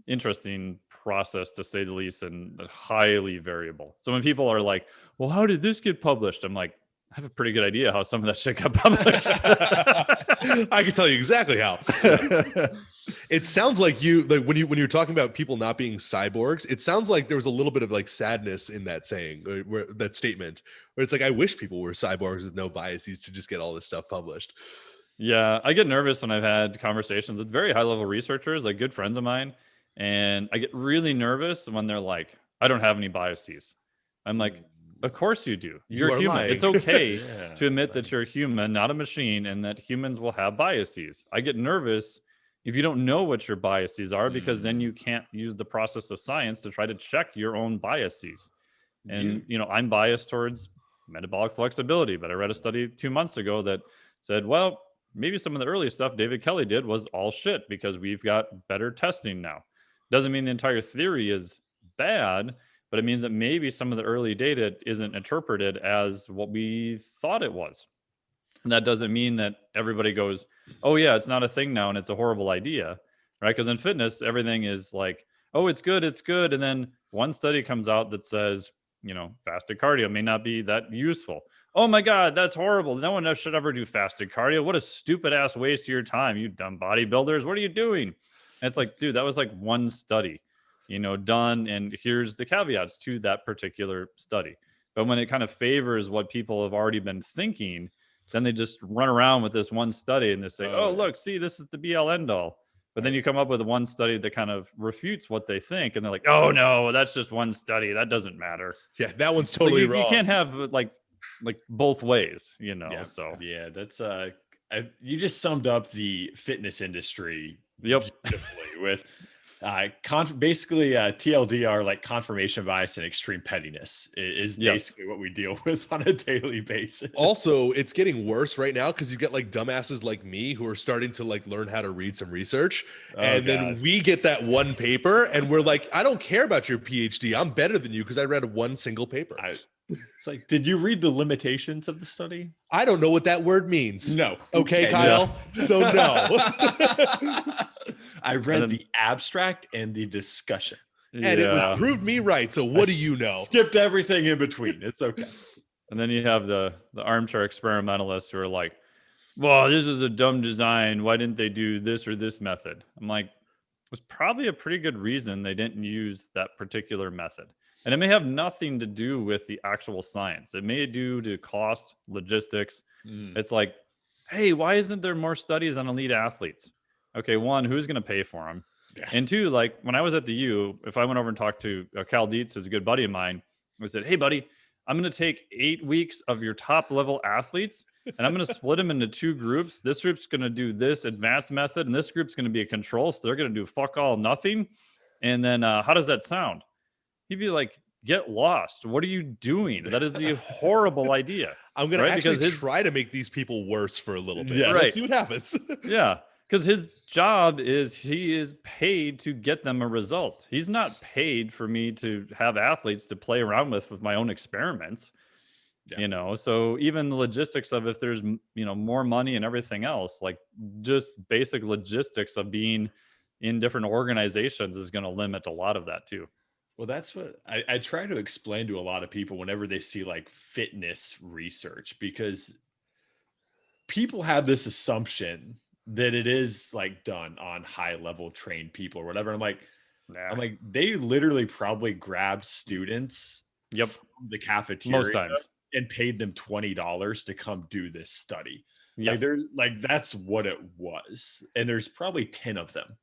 interesting process to say the least, and highly variable. So when people are like, well, how did this get published? I'm like, I have a pretty good idea how some of that shit got published. I can tell you exactly how. It sounds like when you're talking about people not being cyborgs, it sounds like there was a little bit of like sadness in that saying, that statement, where it's like, I wish people were cyborgs with no biases to just get all this stuff published. Yeah, I get nervous when I've had conversations with very high level researchers, like good friends of mine, and I get really nervous when they're like, I don't have any biases. I'm like, of course you do. You're human. Lying. It's okay to admit that you're human, not a machine, and that humans will have biases. I get nervous if you don't know what your biases are, because then you can't use the process of science to try to check your own biases. And, you know, I'm biased towards metabolic flexibility, but I read a study 2 months ago that said, well, maybe some of the early stuff David Kelly did was all shit because we've got better testing now. Doesn't mean the entire theory is bad, but it means that maybe some of the early data isn't interpreted as what we thought it was. And that doesn't mean that everybody goes, oh yeah, it's not a thing now and it's a horrible idea, right? Because in fitness, everything is like, oh, it's good. And then one study comes out that says, you know, fasted cardio may not be that useful. Oh my God, that's horrible. No one should ever do fasted cardio. What a stupid ass waste of your time, you dumb bodybuilders. What are you doing? And it's like, dude, that was like one study, you know, done. And here's the caveats to that particular study. But when it kind of favors what people have already been thinking, then they just run around with this one study and they say, oh, look, see, this is the be all end all. But then you come up with one study that kind of refutes what they think. And they're like, oh, no, that's just one study. That doesn't matter. Yeah, that one's totally wrong. You can't have like both ways, you know? Yeah. So yeah, that's you just summed up the fitness industry beautifully with basically TLDR, like confirmation bias and extreme pettiness is basically what we deal with on a daily basis. Also, it's getting worse right now because you get like dumbasses like me who are starting to like learn how to read some research. Then we get that one paper and we're like, I don't care about your PhD. I'm better than you because I read one single paper. It's like, did you read the limitations of the study? I don't know what that word means. No. Okay, Kyle. No. So no. I read the abstract and the discussion. And it was proved me right. So what do you know? Skipped everything in between. It's okay. And then you have the armchair experimentalists who are like, well, this is a dumb design. Why didn't they do this or this method? I'm like, there's probably a pretty good reason they didn't use that particular method. And it may have nothing to do with the actual science. It may do to cost, logistics. It's like, hey, why isn't there more studies on elite athletes? Okay, one, who's going to pay for them? Yeah. And two, like when I was at the U, if I went over and talked to Cal Dietz, who's a good buddy of mine, I said, hey, buddy, I'm going to take 8 weeks of your top level athletes and I'm going to split them into 2 groups. This group's going to do this advanced method and this group's going to be a control. So they're going to do fuck all nothing. And then how does that sound? He'd be like, get lost. What are you doing? That is the horrible idea. I'm going to actually try to make these people worse for a little bit. Yeah, Let's see what happens. Yeah. Because his job is he is paid to get them a result. He's not paid for me to have athletes to play around with my own experiments. Yeah. You know, so even the logistics of if there's, you know, more money and everything else, like just basic logistics of being in different organizations is going to limit a lot of that too. Well, that's what I try to explain to a lot of people whenever they see like fitness research, because people have this assumption that it is like done on high level trained people or whatever. I'm like, they literally probably grabbed students from the cafeteria most times and paid them $20 to come do this study. Like there's like, that's what it was. And there's probably 10 of them.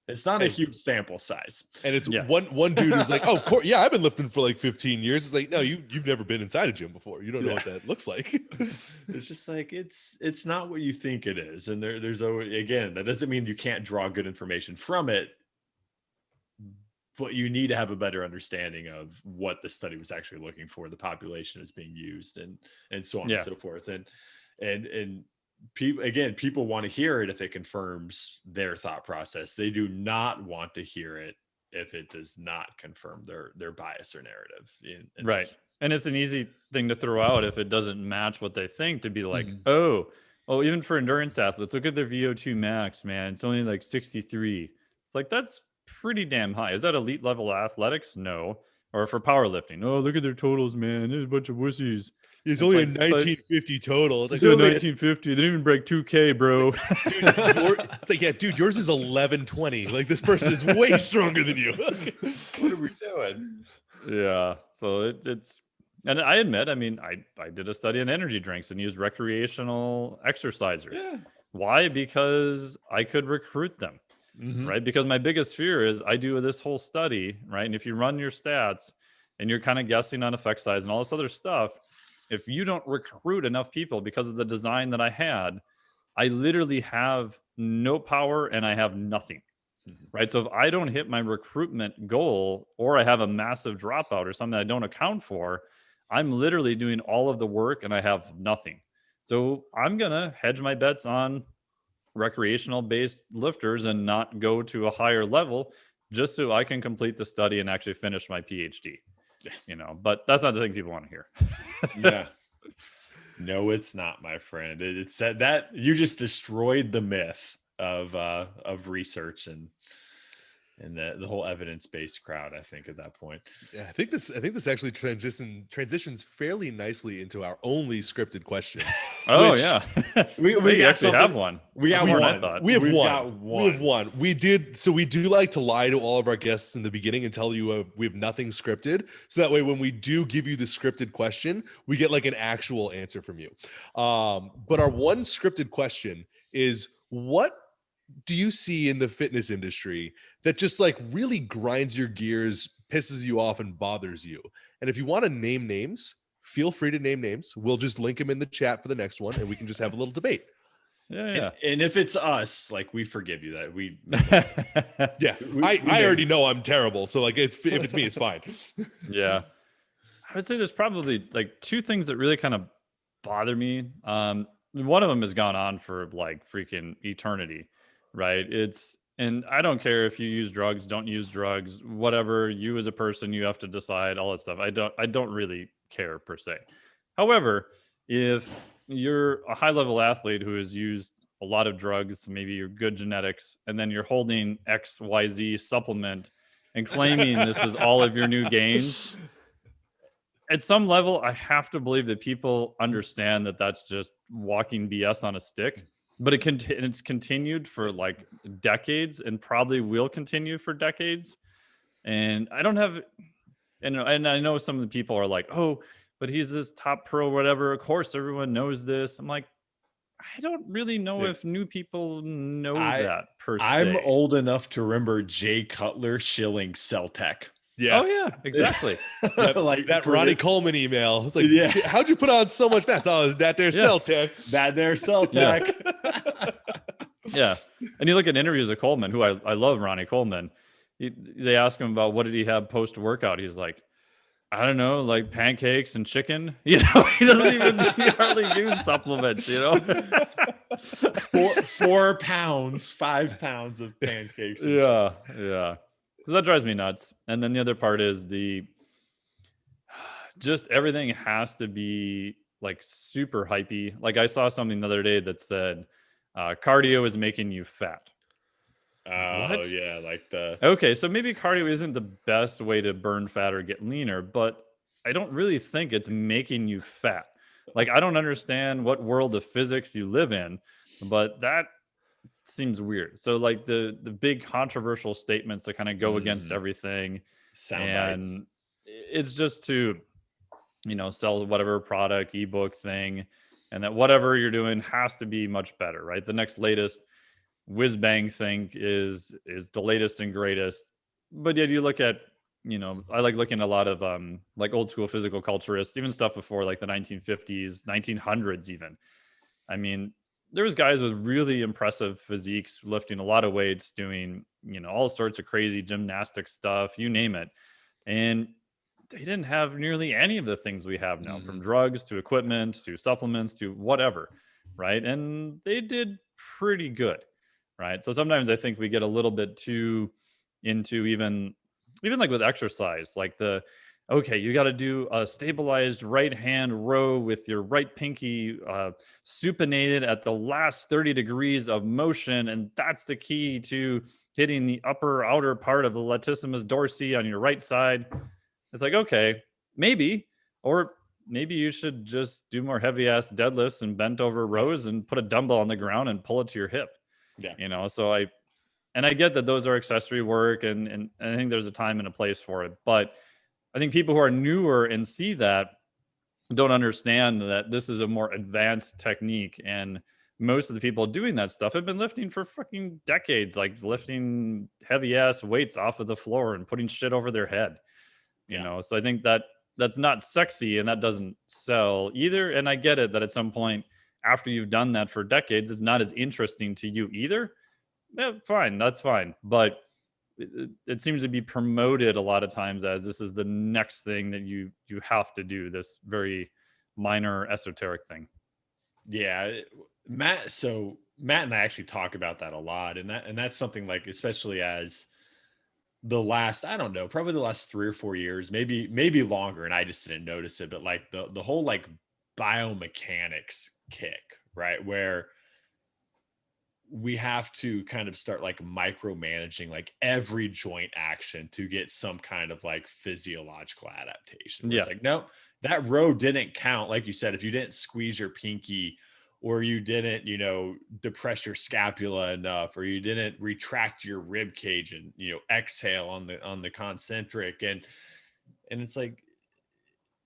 It's not a huge sample size. And it's one dude who's like, oh, of course, I've been lifting for like 15 years. It's like, no, you've never been inside a gym before. You don't know what that looks like. It's just like, it's not what you think it is. And there's again, that doesn't mean you can't draw good information from it, but you need to have a better understanding of what the study was actually looking for, the population is being used, and so on and so forth. And people want to hear it if it confirms their thought process. They do not want to hear it if it does not confirm their bias or narrative. Right. And it's an easy thing to throw out if it doesn't match what they think, to be like, oh, even for endurance athletes, look at their VO2 max, man. It's only like 63. It's like, that's pretty damn high. Is that elite level athletics? No. Or for powerlifting, oh, look at their totals, man. There's a bunch of wussies. It's only a 1950 total. It's like 1950. They didn't even break 2K, bro. Dude, it's like, yeah, dude, yours is 1120. Like, this person is way stronger than you. What are we doing? Yeah. So it's, and I admit, I mean, I did a study on energy drinks and used recreational exercisers. Yeah. Why? Because I could recruit them, right? Because my biggest fear is I do this whole study, right? And if you run your stats and you're kind of guessing on effect size and all this other stuff, if you don't recruit enough people because of the design that I had, I literally have no power and I have nothing, right? So if I don't hit my recruitment goal, or I have a massive dropout or something that I don't account for, I'm literally doing all of the work and I have nothing. So I'm going to hedge my bets on recreational based lifters and not go to a higher level, just so I can complete the study and actually finish my PhD. But that's not the thing people want to hear. Yeah. No, it's not, my friend. It's that you just destroyed the myth of research and the whole evidence-based crowd, I think, at that point. Yeah, I think this actually transitions fairly nicely into our only scripted question. Oh, yeah. we actually have one. We got one. I thought. We have one. We do like to lie to all of our guests in the beginning and tell you we have nothing scripted. So that way, when we do give you the scripted question, we get like an actual answer from you. But our one scripted question is, what do you see in the fitness industry that just like really grinds your gears, pisses you off, and bothers you? And if you want to name names, feel free to name names. We'll just link them in the chat for the next one, and we can just have a little debate. Yeah. And if it's us, like, we forgive you that we. Yeah, I already know I'm terrible, so like if it's me, it's fine. Yeah, I would say there's probably like two things that really kind of bother me. One of them has gone on for like freaking eternity, right? And I don't care if you use drugs, don't use drugs, whatever. You as a person, you have to decide all that stuff. I don't really care per se. However, if you're a high level athlete who has used a lot of drugs, maybe you're good genetics, and then you're holding XYZ supplement and claiming this is all of your new gains, at some level, I have to believe that people understand that that's just walking BS on a stick. But it's continued for like decades and probably will continue for decades. And I don't have, and I know some of the people are like, oh, but he's this top pro, whatever. Of course, everyone knows this. I'm like, I don't really know if new people know that per se. I'm old enough to remember Jay Cutler shilling Celtec. Yeah. Oh yeah, exactly. Like that Ronnie Coleman email. It's like, yeah, how'd you put on so much fat? Oh, that there Celtec. That there Celtec. Yeah. And you look at interviews of Coleman, who I love Ronnie Coleman. They ask him about what did he have post workout. He's like, I don't know, like pancakes and chicken. He doesn't even he hardly use supplements, 4 pounds, 5 pounds of pancakes. Yeah. So that drives me nuts. And then the other part is just everything has to be like super hypey. Like I saw something the other day that said cardio is making you fat. Oh yeah, okay, so maybe cardio isn't the best way to burn fat or get leaner, but I don't really think it's making you fat. Like I don't understand what world of physics you live in, but that seems weird. So like the big controversial statements that kind of go against everything, and it's just to sell whatever product, ebook thing, and that whatever you're doing has to be much better, right? The next latest whiz bang thing is the latest and greatest. But yet you look at I like looking at a lot of like old school physical culturists, even stuff before like the 1950s, 1900s even. I mean, there was guys with really impressive physiques lifting a lot of weights, doing all sorts of crazy gymnastic stuff, you name it, and they didn't have nearly any of the things we have now, from drugs to equipment to supplements to whatever, right? And they did pretty good, right? So sometimes I think we get a little bit too into even like with exercise, like the okay, you got to do a stabilized right hand row with your right pinky supinated at the last 30 degrees of motion. And that's the key to hitting the upper outer part of the latissimus dorsi on your right side. It's like, okay, maybe, or maybe you should just do more heavy ass deadlifts and bent over rows and put a dumbbell on the ground and pull it to your hip. Yeah. So I get that those are accessory work, and I think there's a time and a place for it. But I think people who are newer and see that don't understand that this is a more advanced technique. And most of the people doing that stuff have been lifting for fucking decades, like lifting heavy ass weights off of the floor and putting shit over their head. So I think that that's not sexy and that doesn't sell either. And I get it that at some point after you've done that for decades, it's not as interesting to you either. Yeah, fine, that's fine. But it seems to be promoted a lot of times as this is the next thing that you have to do, this very minor esoteric thing. Yeah, Matt. So Matt and I actually talk about that a lot, and that's something like, especially as the last, I don't know, probably the last 3 or 4 years, maybe longer, and I just didn't notice it, but like the whole like biomechanics kick, right? Where we have to kind of start like micromanaging like every joint action to get some kind of like physiological adaptation. Where it's like, no, that row didn't count. Like you said, if you didn't squeeze your pinky, or you didn't, depress your scapula enough, or you didn't retract your rib cage and, exhale on the concentric. And it's like,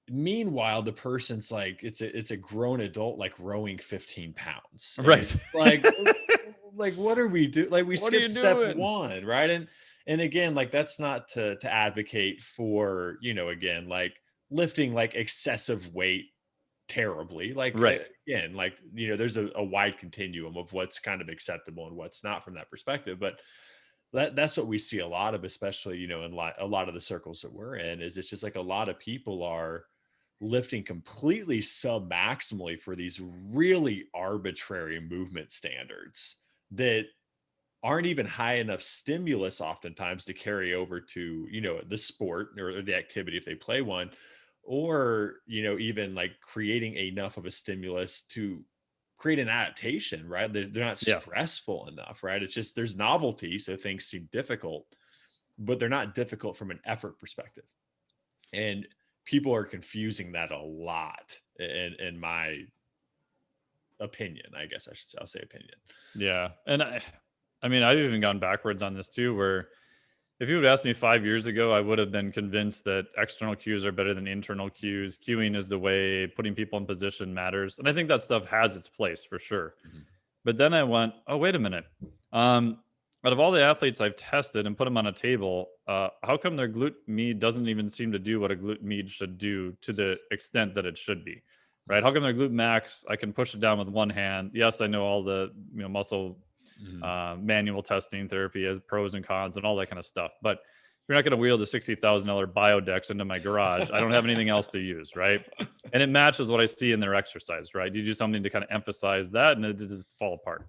meanwhile, the person's like, it's a grown adult, like rowing 15 pounds. Right. Like, what are we doing? Like, we skipped step doing? 1, right? And again, like, that's not to advocate for, again, like lifting like excessive weight terribly. Like, right. Again, like, there's a wide continuum of what's kind of acceptable and what's not from that perspective. But that's what we see a lot of, especially, in a lot of the circles that we're in, is it's just like a lot of people are lifting completely sub maximally for these really arbitrary movement standards that aren't even high enough stimulus oftentimes to carry over to, the sport or the activity if they play one, or, even like creating enough of a stimulus to create an adaptation, right? They're not stressful enough, right? It's just, there's novelty. So things seem difficult, but they're not difficult from an effort perspective. And people are confusing that a lot in my opinion. I guess I'll say opinion. Yeah. And I mean, I've even gone backwards on this too, where if you would ask me 5 years ago, I would have been convinced that external cues are better than internal cues. Cueing is the way, putting people in position matters. And I think that stuff has its place for sure. Mm-hmm. But then I went, oh, wait a minute. Out of all the athletes I've tested and put them on a table, how come their glute med doesn't even seem to do what a glute med should do to the extent that it should be, right? How come their glute max, I can push it down with one hand? Yes, I know all the muscle manual testing therapy has pros and cons and all that kind of stuff. But you're not going to wheel the $60,000 Biodex into my garage. I don't have anything else to use, right? And it matches what I see in their exercise, right? You do something to kind of emphasize that, and it just fall apart.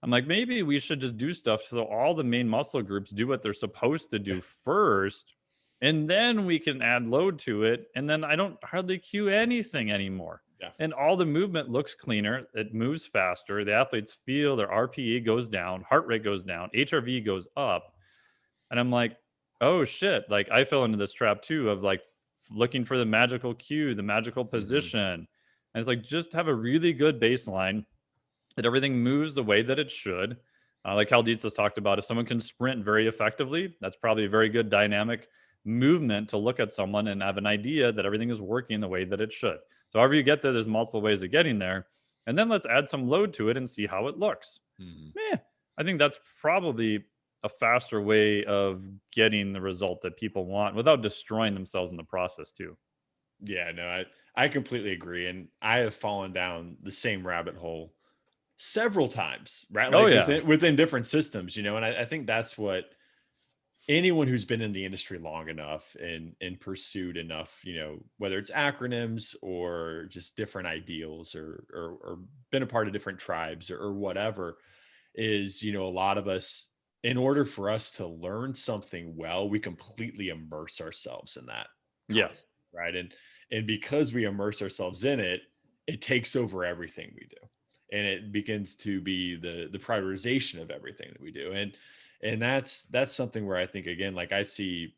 I'm like, maybe we should just do stuff so all the main muscle groups do what they're supposed to do first, and then we can add load to it. And then I don't hardly cue anything anymore. Yeah. And all the movement looks cleaner. It moves faster. The athletes feel their RPE goes down, heart rate goes down, HRV goes up. And I'm like, oh shit. Like I fell into this trap too of like looking for the magical cue, the magical position. And it's like, just have a really good baseline that everything moves the way that it should. Like Halditz has talked about, if someone can sprint very effectively, that's probably a very good dynamic movement to look at someone and have an idea that everything is working the way that it should. So however you get there, there's multiple ways of getting there. And then let's add some load to it and see how it looks. I think that's probably a faster way of getting the result that people want without destroying themselves in the process too. Yeah, no, I completely agree. And I have fallen down the same rabbit hole several times, right? Like within different systems, and I think that's what anyone who's been in the industry long enough and pursued enough, whether it's acronyms or just different ideals or been a part of different tribes or whatever, is, a lot of us, in order for us to learn something well, we completely immerse ourselves in that. Yes. Right. And because we immerse ourselves in it, it takes over everything we do. And it begins to be the prioritization of everything that we do. And that's something where I think, again, like I see,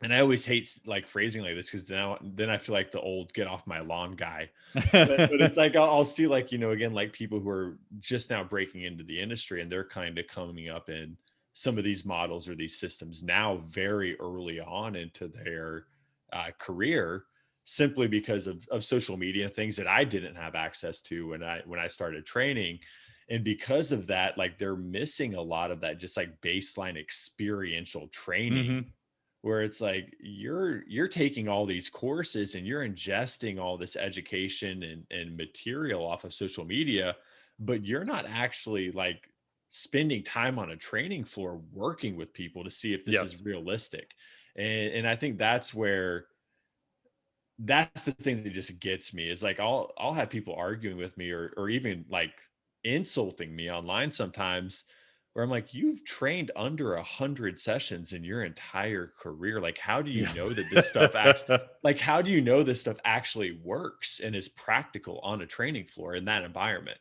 and I always hate like phrasing like this, because then I feel like the old get off my lawn guy. But it's like I'll see, like, again, like people who are just now breaking into the industry, and they're kind of coming up in some of these models or these systems now very early on into their career, simply because of social media, things that I didn't have access to when I started training. And because of that, like they're missing a lot of that just like baseline experiential training, where it's like you're taking all these courses and you're ingesting all this education and material off of social media, but you're not actually like spending time on a training floor working with people to see if this is realistic. And I think that's the thing that just gets me, is like I'll have people arguing with me or even like insulting me online sometimes, where I'm like, you've trained under 100 sessions in your entire career. Like, how do you know that this stuff how do you know this stuff actually works and is practical on a training floor in that environment?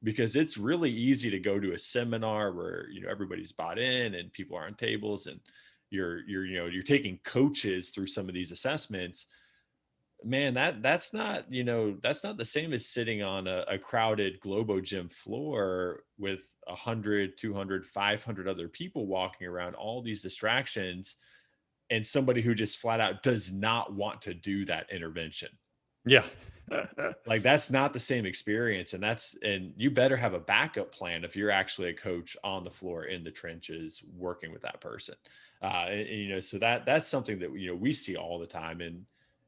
Because it's really easy to go to a seminar where, everybody's bought in and people are on tables, and you're taking coaches through some of these assessments. Man, that's not the same as sitting on a crowded Globo gym floor with 100, 200, 500 other people walking around, all these distractions, and somebody who just flat out does not want to do that intervention. Yeah. Like, that's not the same experience. And you better have a backup plan if you're actually a coach on the floor in the trenches working with that person. So that's something that, we see all the time.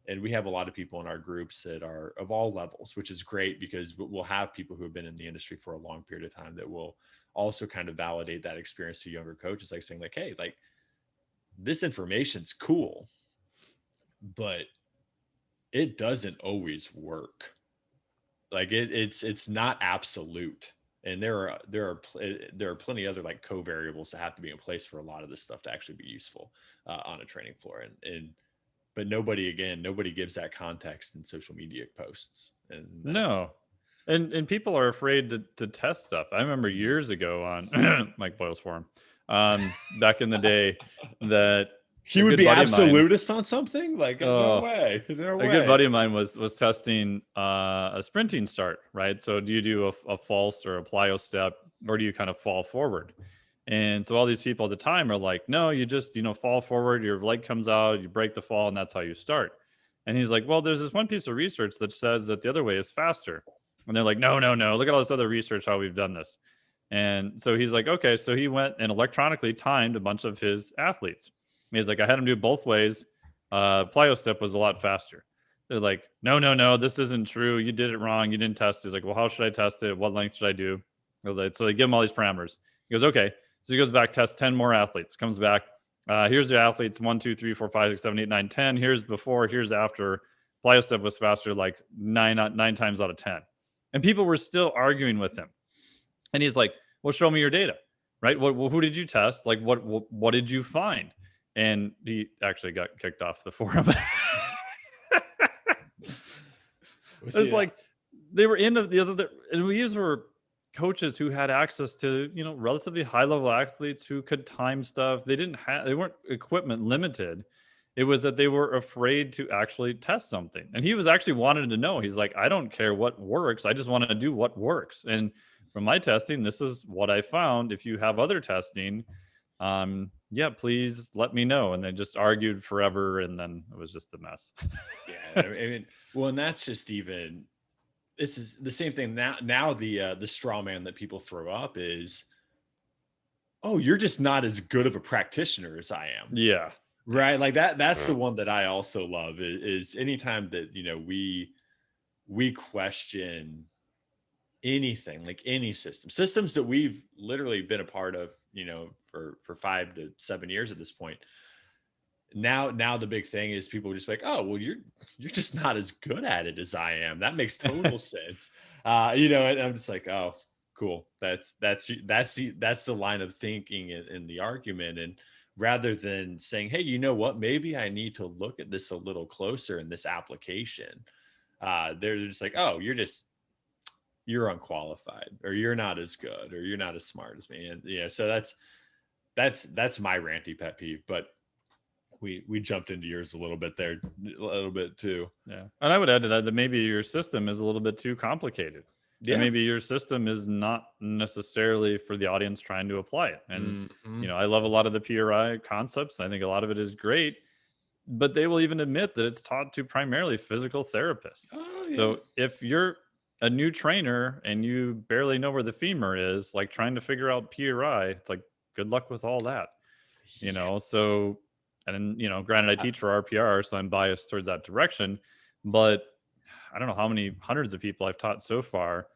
And we have a lot of people in our groups that are of all levels, which is great, because we'll have people who have been in the industry for a long period of time that will also kind of validate that experience to younger coaches, like saying like, hey, like, this information's cool, but it doesn't always work. Like it's not absolute. And there are plenty other like covariables that have to be in place for a lot of this stuff to actually be useful on a training floor. But nobody gives that context in social media posts. And no. And people are afraid to test stuff. I remember years ago on Mike Boyle's forum, back in the day, that he would be absolutist on something. Like, no way. A good buddy of mine was testing a sprinting start, right? So do you do a false or a plyo step, or do you kind of fall forward? And so all these people at the time are like, no, you just, fall forward, your leg comes out, you break the fall, and that's how you start. And he's like, well, there's this one piece of research that says that the other way is faster. And they're like, no, look at all this other research, how we've done this. And so he's like, okay. So he went and electronically timed a bunch of his athletes. And he's like, I had him do both ways. Plyo step was a lot faster. They're like, no, this isn't true. You did it wrong. You didn't test it. He's like, well, how should I test it? What length should I do? So they give him all these parameters. He goes, okay. So he goes back, tests 10 more athletes, comes back. Here's the athletes 1, 2, 3, 4, 5, 6, 7, 8, 9, 10. Here's before, here's after. Plyo step was faster like nine times out of 10. And people were still arguing with him. And he's like, well, show me your data, right? Who did you test? Like, what did you find? And he actually got kicked off the forum. It's like they were into the other, and these were coaches who had access to, relatively high level athletes who could time stuff. They weren't equipment limited. It was that they were afraid to actually test something. And he was actually wanted to know. He's like, I don't care what works. I just want to do what works. And from my testing, this is what I found. If you have other testing, please let me know. And they just argued forever. And then it was just a mess. Yeah. I mean, well, and that's just even, this is the same thing now the straw man that people throw up is, oh, you're just not as good of a practitioner as I am. Yeah. Right. Like that's the one that I also love is anytime that, we question anything, like any systems that we've literally been a part of, for 5 to 7 years at this point. Now the big thing is people just like, oh, well, you're just not as good at it as I am. That makes total sense. And I'm just like, oh, cool. That's the line of thinking in the argument. And rather than saying, hey, you know what, maybe I need to look at this a little closer in this application. They're just like, oh, you're unqualified, or you're not as good, or you're not as smart as me. And yeah, so that's my ranty pet peeve. But we jumped into yours a little bit there, a little bit too. Yeah. And I would add to that maybe your system is a little bit too complicated. Yeah. And maybe your system is not necessarily for the audience trying to apply it. And, I love a lot of the PRI concepts. I think a lot of it is great, but they will even admit that it's taught to primarily physical therapists. Oh, yeah. So if you're a new trainer and you barely know where the femur is, like trying to figure out PRI, it's like, good luck with all that, so, and granted I teach for RPR, so I'm biased towards that direction, but I don't know how many hundreds of people I've taught so far.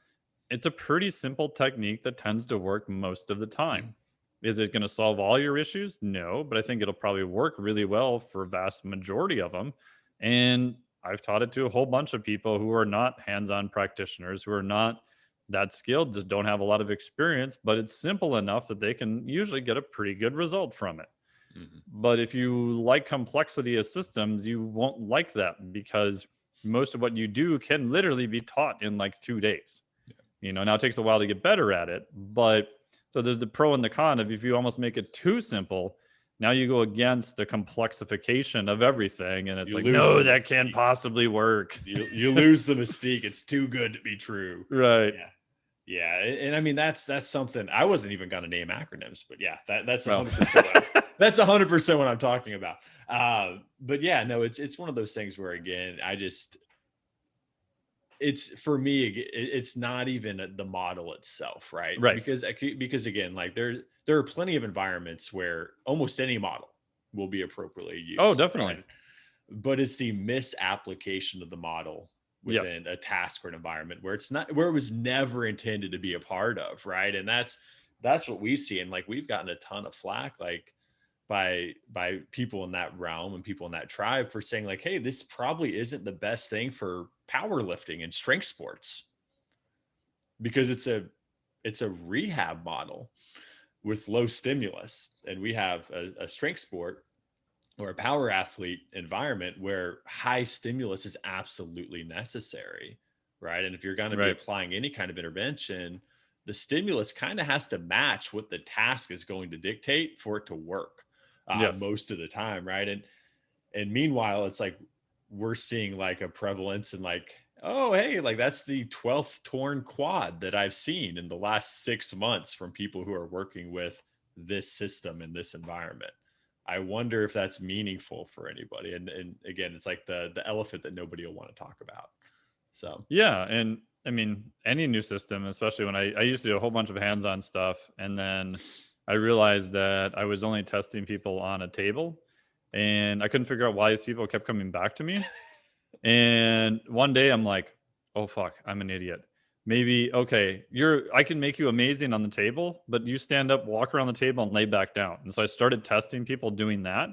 It's a pretty simple technique that tends to work most of the time. Is it going to solve all your issues? No, but I think it'll probably work really well for a vast majority of them. And I've taught it to a whole bunch of people who are not hands-on practitioners, who are not that skilled, just don't have a lot of experience, but it's simple enough that they can usually get a pretty good result from it. But if you like complexity of systems, you won't like that, because most of what you do can literally be taught in like 2 days. Now it takes a while to get better at it, but so there's the pro and the con of, if you almost make it too simple, now you go against the complexification of everything, and it's like, no, that can't possibly work. You lose the mystique. It's too good to be true. Right. Yeah. And I mean, that's something I wasn't even going to name acronyms, but yeah, that's 100%. That's 100% what I'm talking about. But yeah, no, it's one of those things where, again, it's for me, it's not even the model itself, right? Because again, like there are plenty of environments where almost any model will be appropriately used. Oh, definitely. Right? But it's the misapplication of the model within a task or an environment where it was never intended to be a part of, right? And that's what we see. And like, we've gotten a ton of flack, like by people in that realm and people in that tribe, for saying like, hey, this probably isn't the best thing for powerlifting and strength sports, because it's a rehab model with low stimulus, and we have a strength sport or a power athlete environment where high stimulus is absolutely necessary, right? And if you're going to be applying any kind of intervention, the stimulus kind of has to match what the task is going to dictate for it to work most of the time, right? And meanwhile, it's like we're seeing like a prevalence in like, oh, hey, like that's the 12th torn quad that I've seen in the last 6 months from people who are working with this system in this environment. I wonder if that's meaningful for anybody. And again, it's like the elephant that nobody will want to talk about. So yeah, and I mean, any new system, especially when I used to do a whole bunch of hands-on stuff, and then I realized that I was only testing people on a table, and I couldn't figure out why these people kept coming back to me. And one day I'm like, oh fuck, I'm an idiot. Maybe, okay, I can make you amazing on the table, but you stand up, walk around the table, and lay back down. And so I started testing people doing that.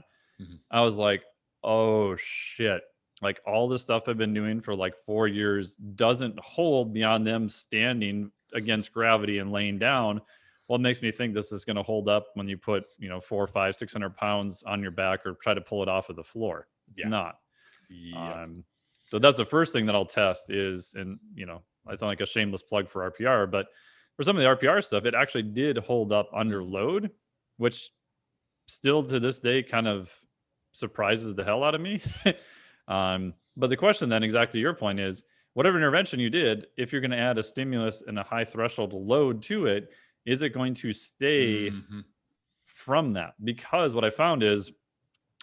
I was like, oh shit. Like, all the stuff I've been doing for like 4 years doesn't hold beyond them standing against gravity and laying down. Well, it makes me think this is going to hold up when you put, 400, 500, 600 pounds on your back or try to pull it off of the floor. It's not. So that's the first thing that I'll test is, and I sound like a shameless plug for RPR, but for some of the RPR stuff, it actually did hold up under load, which still to this day kind of surprises the hell out of me. But the question then, exactly your point, is whatever intervention you did, if you're going to add a stimulus and a high threshold load to it, is it going to stay from that? Because what I found is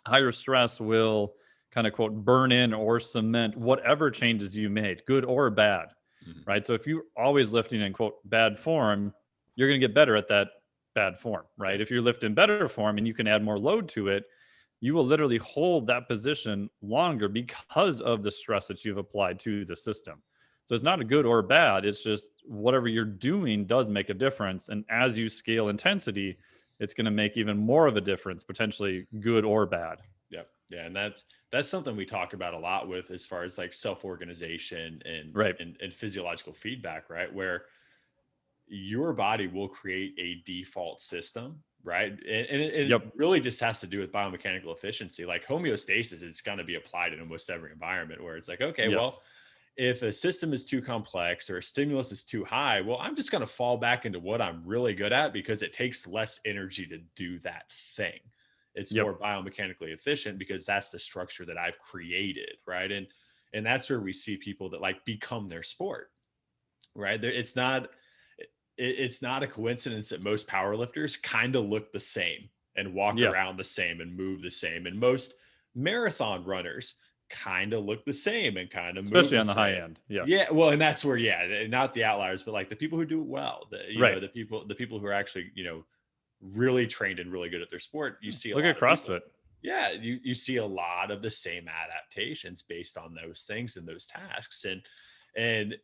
higher stress will kind of, quote, burn in or cement whatever changes you made, good or bad, right? So if you're always lifting in, quote, bad form, you're going to get better at that bad form, right? If you're lifting better form and you can add more load to it, you will literally hold that position longer because of the stress that you've applied to the system. So it's not a good or bad. It's just whatever you're doing does make a difference. And as you scale intensity, it's going to make even more of a difference, potentially good or bad. Yeah. And that's something we talk about a lot with, as far as like self-organization and physiological feedback, right? Where your body will create a default system right? And it really just has to do with biomechanical efficiency. Like homeostasis is going to be applied in almost every environment where it's like, okay, well, if a system is too complex or a stimulus is too high, well, I'm just going to fall back into what I'm really good at because it takes less energy to do that thing. It's more biomechanically efficient because that's the structure that I've created, right? And that's where we see people that like become their sport, right? It's not a coincidence that most powerlifters kind of look the same and walk around the same and move the same, and most marathon runners kind of look the same and kind of especially move on the high end. Yeah, well, and that's where not the outliers, but like the people who do it well, the people who are actually really trained and really good at their sport. You see look at CrossFit. You see a lot of the same adaptations based on those things and those tasks, and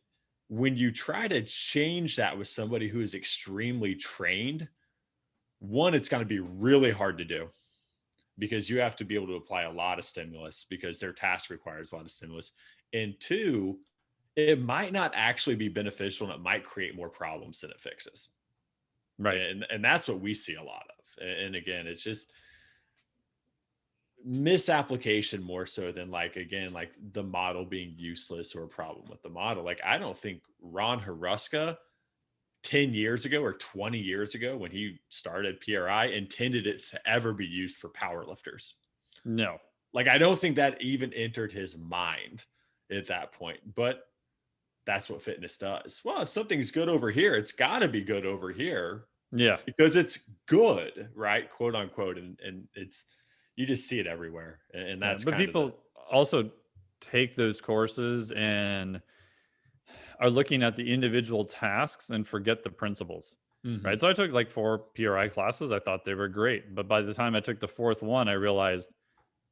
when you try to change that with somebody who is extremely trained, one, it's going to be really hard to do because you have to be able to apply a lot of stimulus because their task requires a lot of stimulus. And two, it might not actually be beneficial and it might create more problems than it fixes. Right. And that's what we see a lot of. And again, it's just misapplication more so than like the model being useless or a problem with the model. Like, I don't think Ron Haruska 10 years ago or 20 years ago when he started PRI intended it to ever be used for powerlifters. No. Like, I don't think that even entered his mind at that point, but that's what fitness does. Well, if something's good over here, it's got to be good over here. Yeah. Because it's good, right? Quote unquote. And it's, you just see it everywhere. And that's, but people also take those courses and are looking at the individual tasks and forget the principles. Right. So I took like 4 PRI classes. I thought they were great. But by the time I took the 4th one, I realized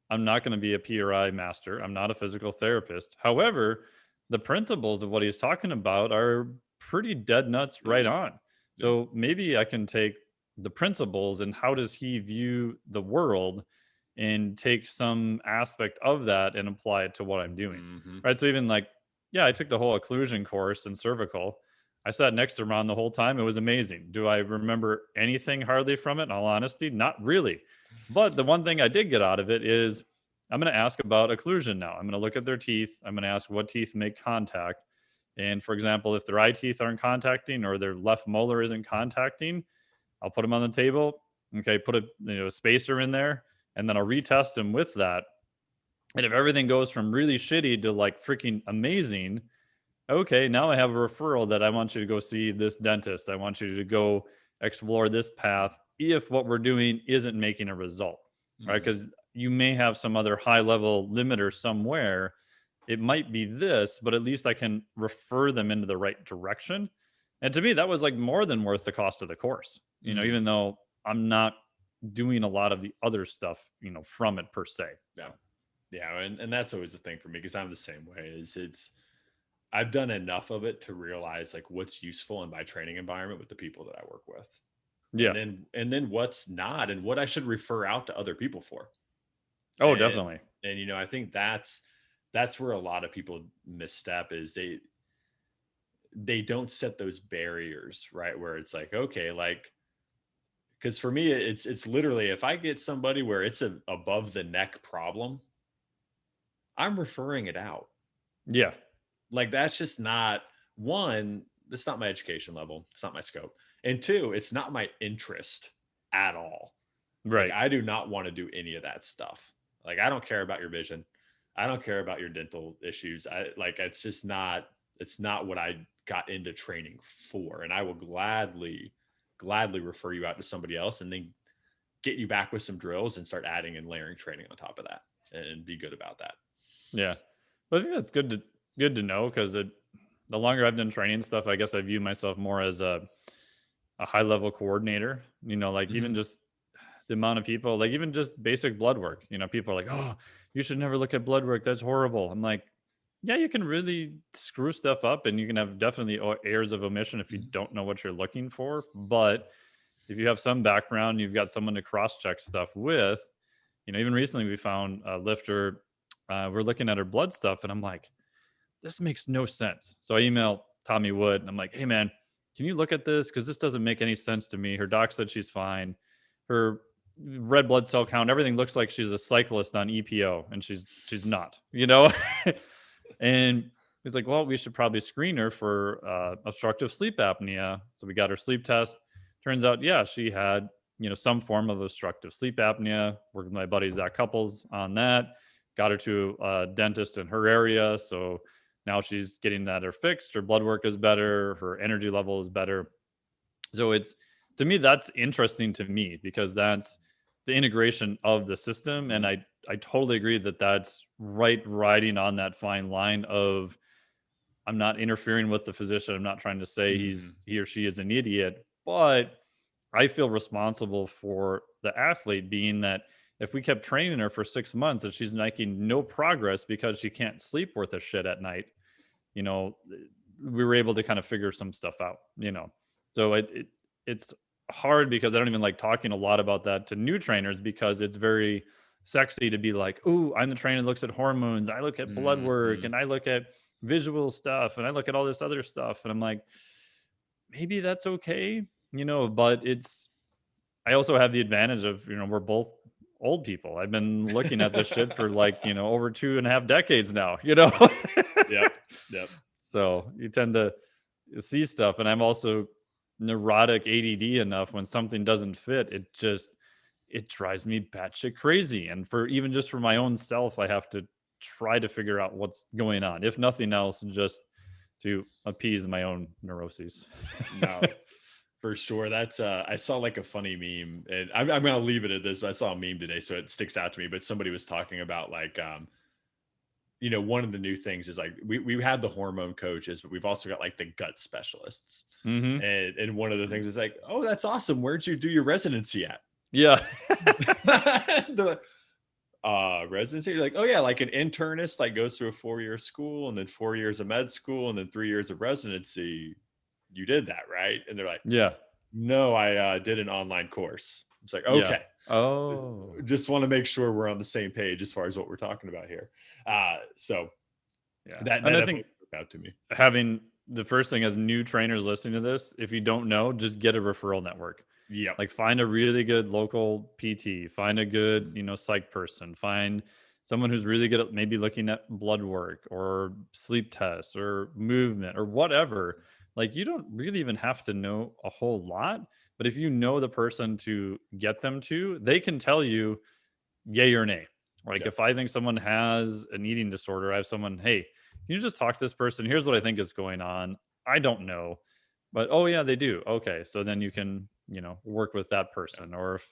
I'm not going to be a PRI master. I'm not a physical therapist. However, the principles of what he's talking about are pretty dead nuts right on. So maybe I can take the principles and how does he view the world and take some aspect of that and apply it to what I'm doing. Right. So even like, I took the whole occlusion course in cervical. I sat next to Ron the whole time. It was amazing. Do I remember anything hardly from it? In all honesty, not really. But the one thing I did get out of it is I'm going to ask about occlusion now. I'm going to look at their teeth. I'm going to ask what teeth make contact. And for example, if their eye teeth aren't contacting or their left molar isn't contacting, I'll put them on the table. Okay, put a spacer in there, and then I'll retest them with that. And if everything goes from really shitty to like freaking amazing, okay, now I have a referral that I want you to go see this dentist. I want you to go explore this path if what we're doing isn't making a result, right? Because you may have some other high level limiter somewhere. It might be this, but at least I can refer them into the right direction. And to me, that was like more than worth the cost of the course, even though I'm not doing a lot of the other stuff, from it per se. So. Yeah. And that's always the thing for me, because I'm the same way. I've done enough of it to realize like what's useful in my training environment with the people that I work with. Yeah. And then what's not, and what I should refer out to other people for. Oh, definitely. And, I think that's where a lot of people misstep is they don't set those barriers, right? Where it's like, okay, like, because for me, it's literally, if I get somebody where it's a above the neck problem, I'm referring it out. Yeah. Like, that's just not, one, that's not my education level. It's not my scope. And two, it's not my interest at all. Right. Like, I do not want to do any of that stuff. Like, I don't care about your vision. I don't care about your dental issues. It's not what I got into training for. And I will gladly refer you out to somebody else and then get you back with some drills and start adding and layering training on top of that and be good about that. Yeah. But I think that's good to know, because the longer I've done training stuff, I guess I view myself more as a high level coordinator, even just the amount of people, like even just basic blood work, people are like, oh, you should never look at blood work. That's horrible. I'm like, yeah, you can really screw stuff up and you can have definitely errors of omission if you don't know what you're looking for. But if you have some background, you've got someone to cross check stuff with, even recently we found a lifter, we're looking at her blood stuff and I'm like, this makes no sense. So I email Tommy Wood and I'm like, hey man, can you look at this? Because this doesn't make any sense to me. Her doc said she's fine. her red blood cell count, everything looks like she's a cyclist on EPO, and she's not, And he's like, well, we should probably screen her for obstructive sleep apnea. So we got her sleep test. Turns out, yeah, she had, some form of obstructive sleep apnea. Worked with my buddy Zach Couples on that. Got her to a dentist in her area. So now she's getting that fixed. Her blood work is better. Her energy level is better. So to me, that's interesting to me because that's the integration of the system. And I totally agree that that's riding on that fine line of, I'm not interfering with the physician. I'm not trying to say he or she is an idiot, but I feel responsible for the athlete, being that if we kept training her for 6 months and she's making no progress because she can't sleep worth a shit at night, we were able to kind of figure some stuff out, So it's hard because I don't even like talking a lot about that to new trainers because it's very sexy to be like, "Ooh, I'm the trainer that looks at hormones. I look at blood work and I look at visual stuff and I look at all this other stuff." And I'm like, maybe that's okay, but I also have the advantage of, we're both old people. I've been looking at this shit for over 2.5 decades now, Yep. So you tend to see stuff. And I'm also neurotic ADD enough when something doesn't fit, it drives me batshit crazy. And just for my own self, I have to try to figure out what's going on. If nothing else, just to appease my own neuroses. No, for sure. That's I saw like a funny meme, and I'm gonna leave it at this, but I saw a meme today, so it sticks out to me. But somebody was talking about like one of the new things is like we had the hormone coaches, but we've also got like the gut specialists. And one of the things is like, oh, that's awesome. Where'd you do your residency at? Yeah. The residency, you're like, oh yeah, like an internist like goes through a 4-year school and then 4 years of med school and then 3 years of residency. You did that, right? And they're like, yeah, no, I did an online course. It's like, okay. Yeah. Oh, just want to make sure we're on the same page as far as what we're talking about here. So yeah, that and I think out to me. Having the first thing as new trainers listening to this, if you don't know, just get a referral network. Yeah. Like find a really good local PT, find a good, psych person, find someone who's really good at maybe looking at blood work or sleep tests or movement or whatever. Like you don't really even have to know a whole lot, but if you know the person to get them to, they can tell you yay or nay. Like if I think someone has an eating disorder, I have someone, hey, can you just talk to this person? Here's what I think is going on. I don't know, but oh yeah, they do. Okay. So then you can, work with that person. Or if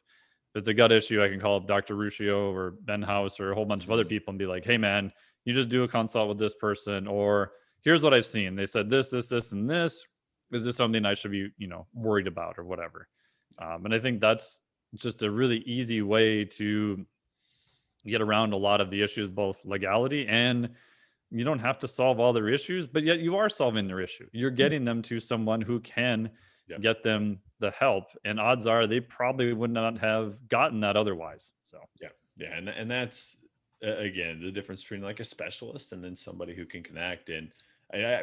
it's a gut issue, I can call up Dr. Ruscio or Ben House or a whole bunch of other people and be like, hey man, you just do a consult with this person, or here's what I've seen. They said this, and this. Is this something I should be, worried about or whatever? And I think that's just a really easy way to get around a lot of the issues, both legality and you don't have to solve all their issues, but yet you are solving their issue. You're getting them to someone who can get them the help. And odds are they probably would not have gotten that otherwise. So, yeah. And that's, again, the difference between like a specialist and then somebody who can connect. And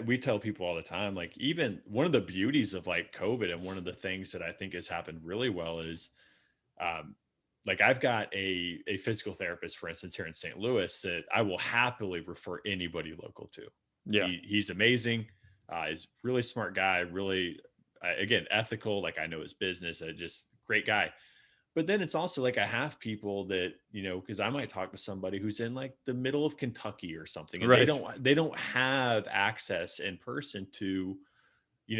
we tell people all the time, like even one of the beauties of like COVID and one of the things that I think has happened really well is like I've got a physical therapist, for instance, here in St. Louis that I will happily refer anybody local to. Yeah. He's amazing. He's a really smart guy, really, again, ethical. Like I know his business, just great guy. But then it's also like I have people that, because I might talk to somebody who's in like the middle of Kentucky or something, and they don't have access in person to,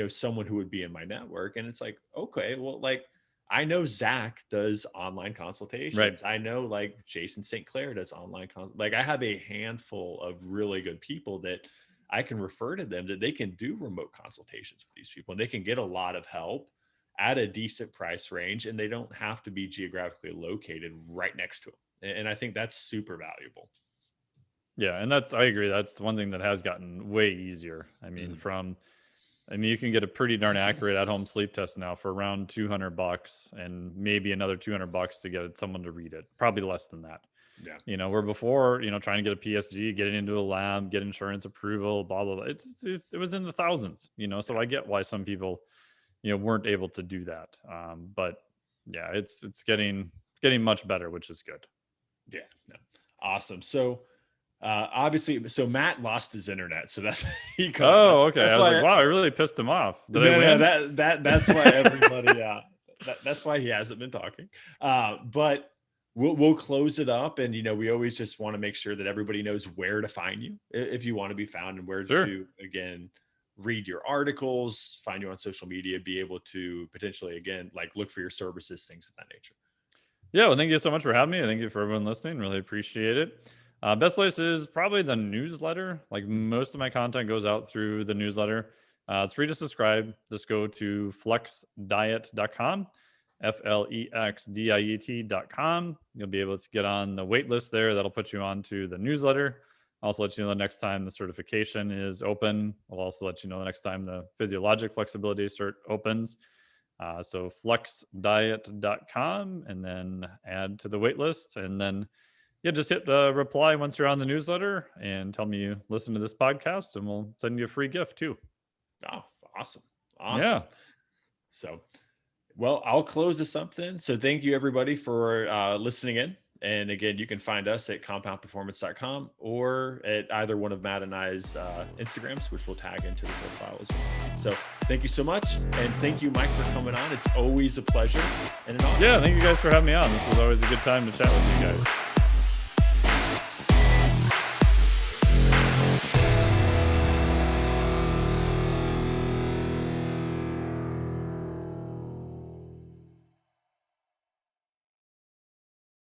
someone who would be in my network. And it's like, okay, well, like I know Zach does online consultations. Right. I know like Jason St. Clair does online like I have a handful of really good people that I can refer to them that they can do remote consultations with these people and they can get a lot of help at a decent price range, and they don't have to be geographically located right next to them. And I think that's super valuable. Yeah. And I agree. That's one thing that has gotten way easier. I mean, you can get a pretty darn accurate at-home sleep test now for around $200 and maybe another $200 to get someone to read it. Probably less than that. Yeah. Where before, trying to get a PSG, getting into a lab, get insurance approval, blah, blah, blah. It was in the thousands, so I get why some people, weren't able to do that. But yeah, it's getting much better, which is good. Yeah, no. Awesome. So obviously, so Matt lost his internet, so that's he couldn't. Oh, okay. I was like, wow, I really pissed him off. Did I win? That's why everybody. That's why he hasn't been talking. But we'll close it up, and we always just want to make sure that everybody knows where to find you if you want to be found, and where to again read your articles, find you on social media, be able to potentially again look for your services, things of that nature. Yeah, well, thank you so much for having me. Thank you for everyone listening. Really appreciate it. Best place is probably the newsletter. Like most of my content goes out through the newsletter. It's free to subscribe. Just go to flexdiet.com, FLEXDIET.com. You'll be able to get on the wait list there. That'll put you onto the newsletter. I'll also let you know the next time the certification is open. I'll also let you know the next time the Physiologic flexibility cert opens. So flexdiet.com, and then add to the wait list, and then just hit reply once you're on the newsletter and tell me you listen to this podcast, and we'll send you a free gift too. Oh, awesome. Yeah. So, well, I'll close this up then. So thank you everybody for listening in. And again, you can find us at compoundperformance.com or at either one of Matt and I's Instagrams, which we'll tag into the profile as well. So thank you so much. And thank you, Mike, for coming on. It's always a pleasure and an honor. Yeah, thank you guys for having me on. This was always a good time to chat with you guys.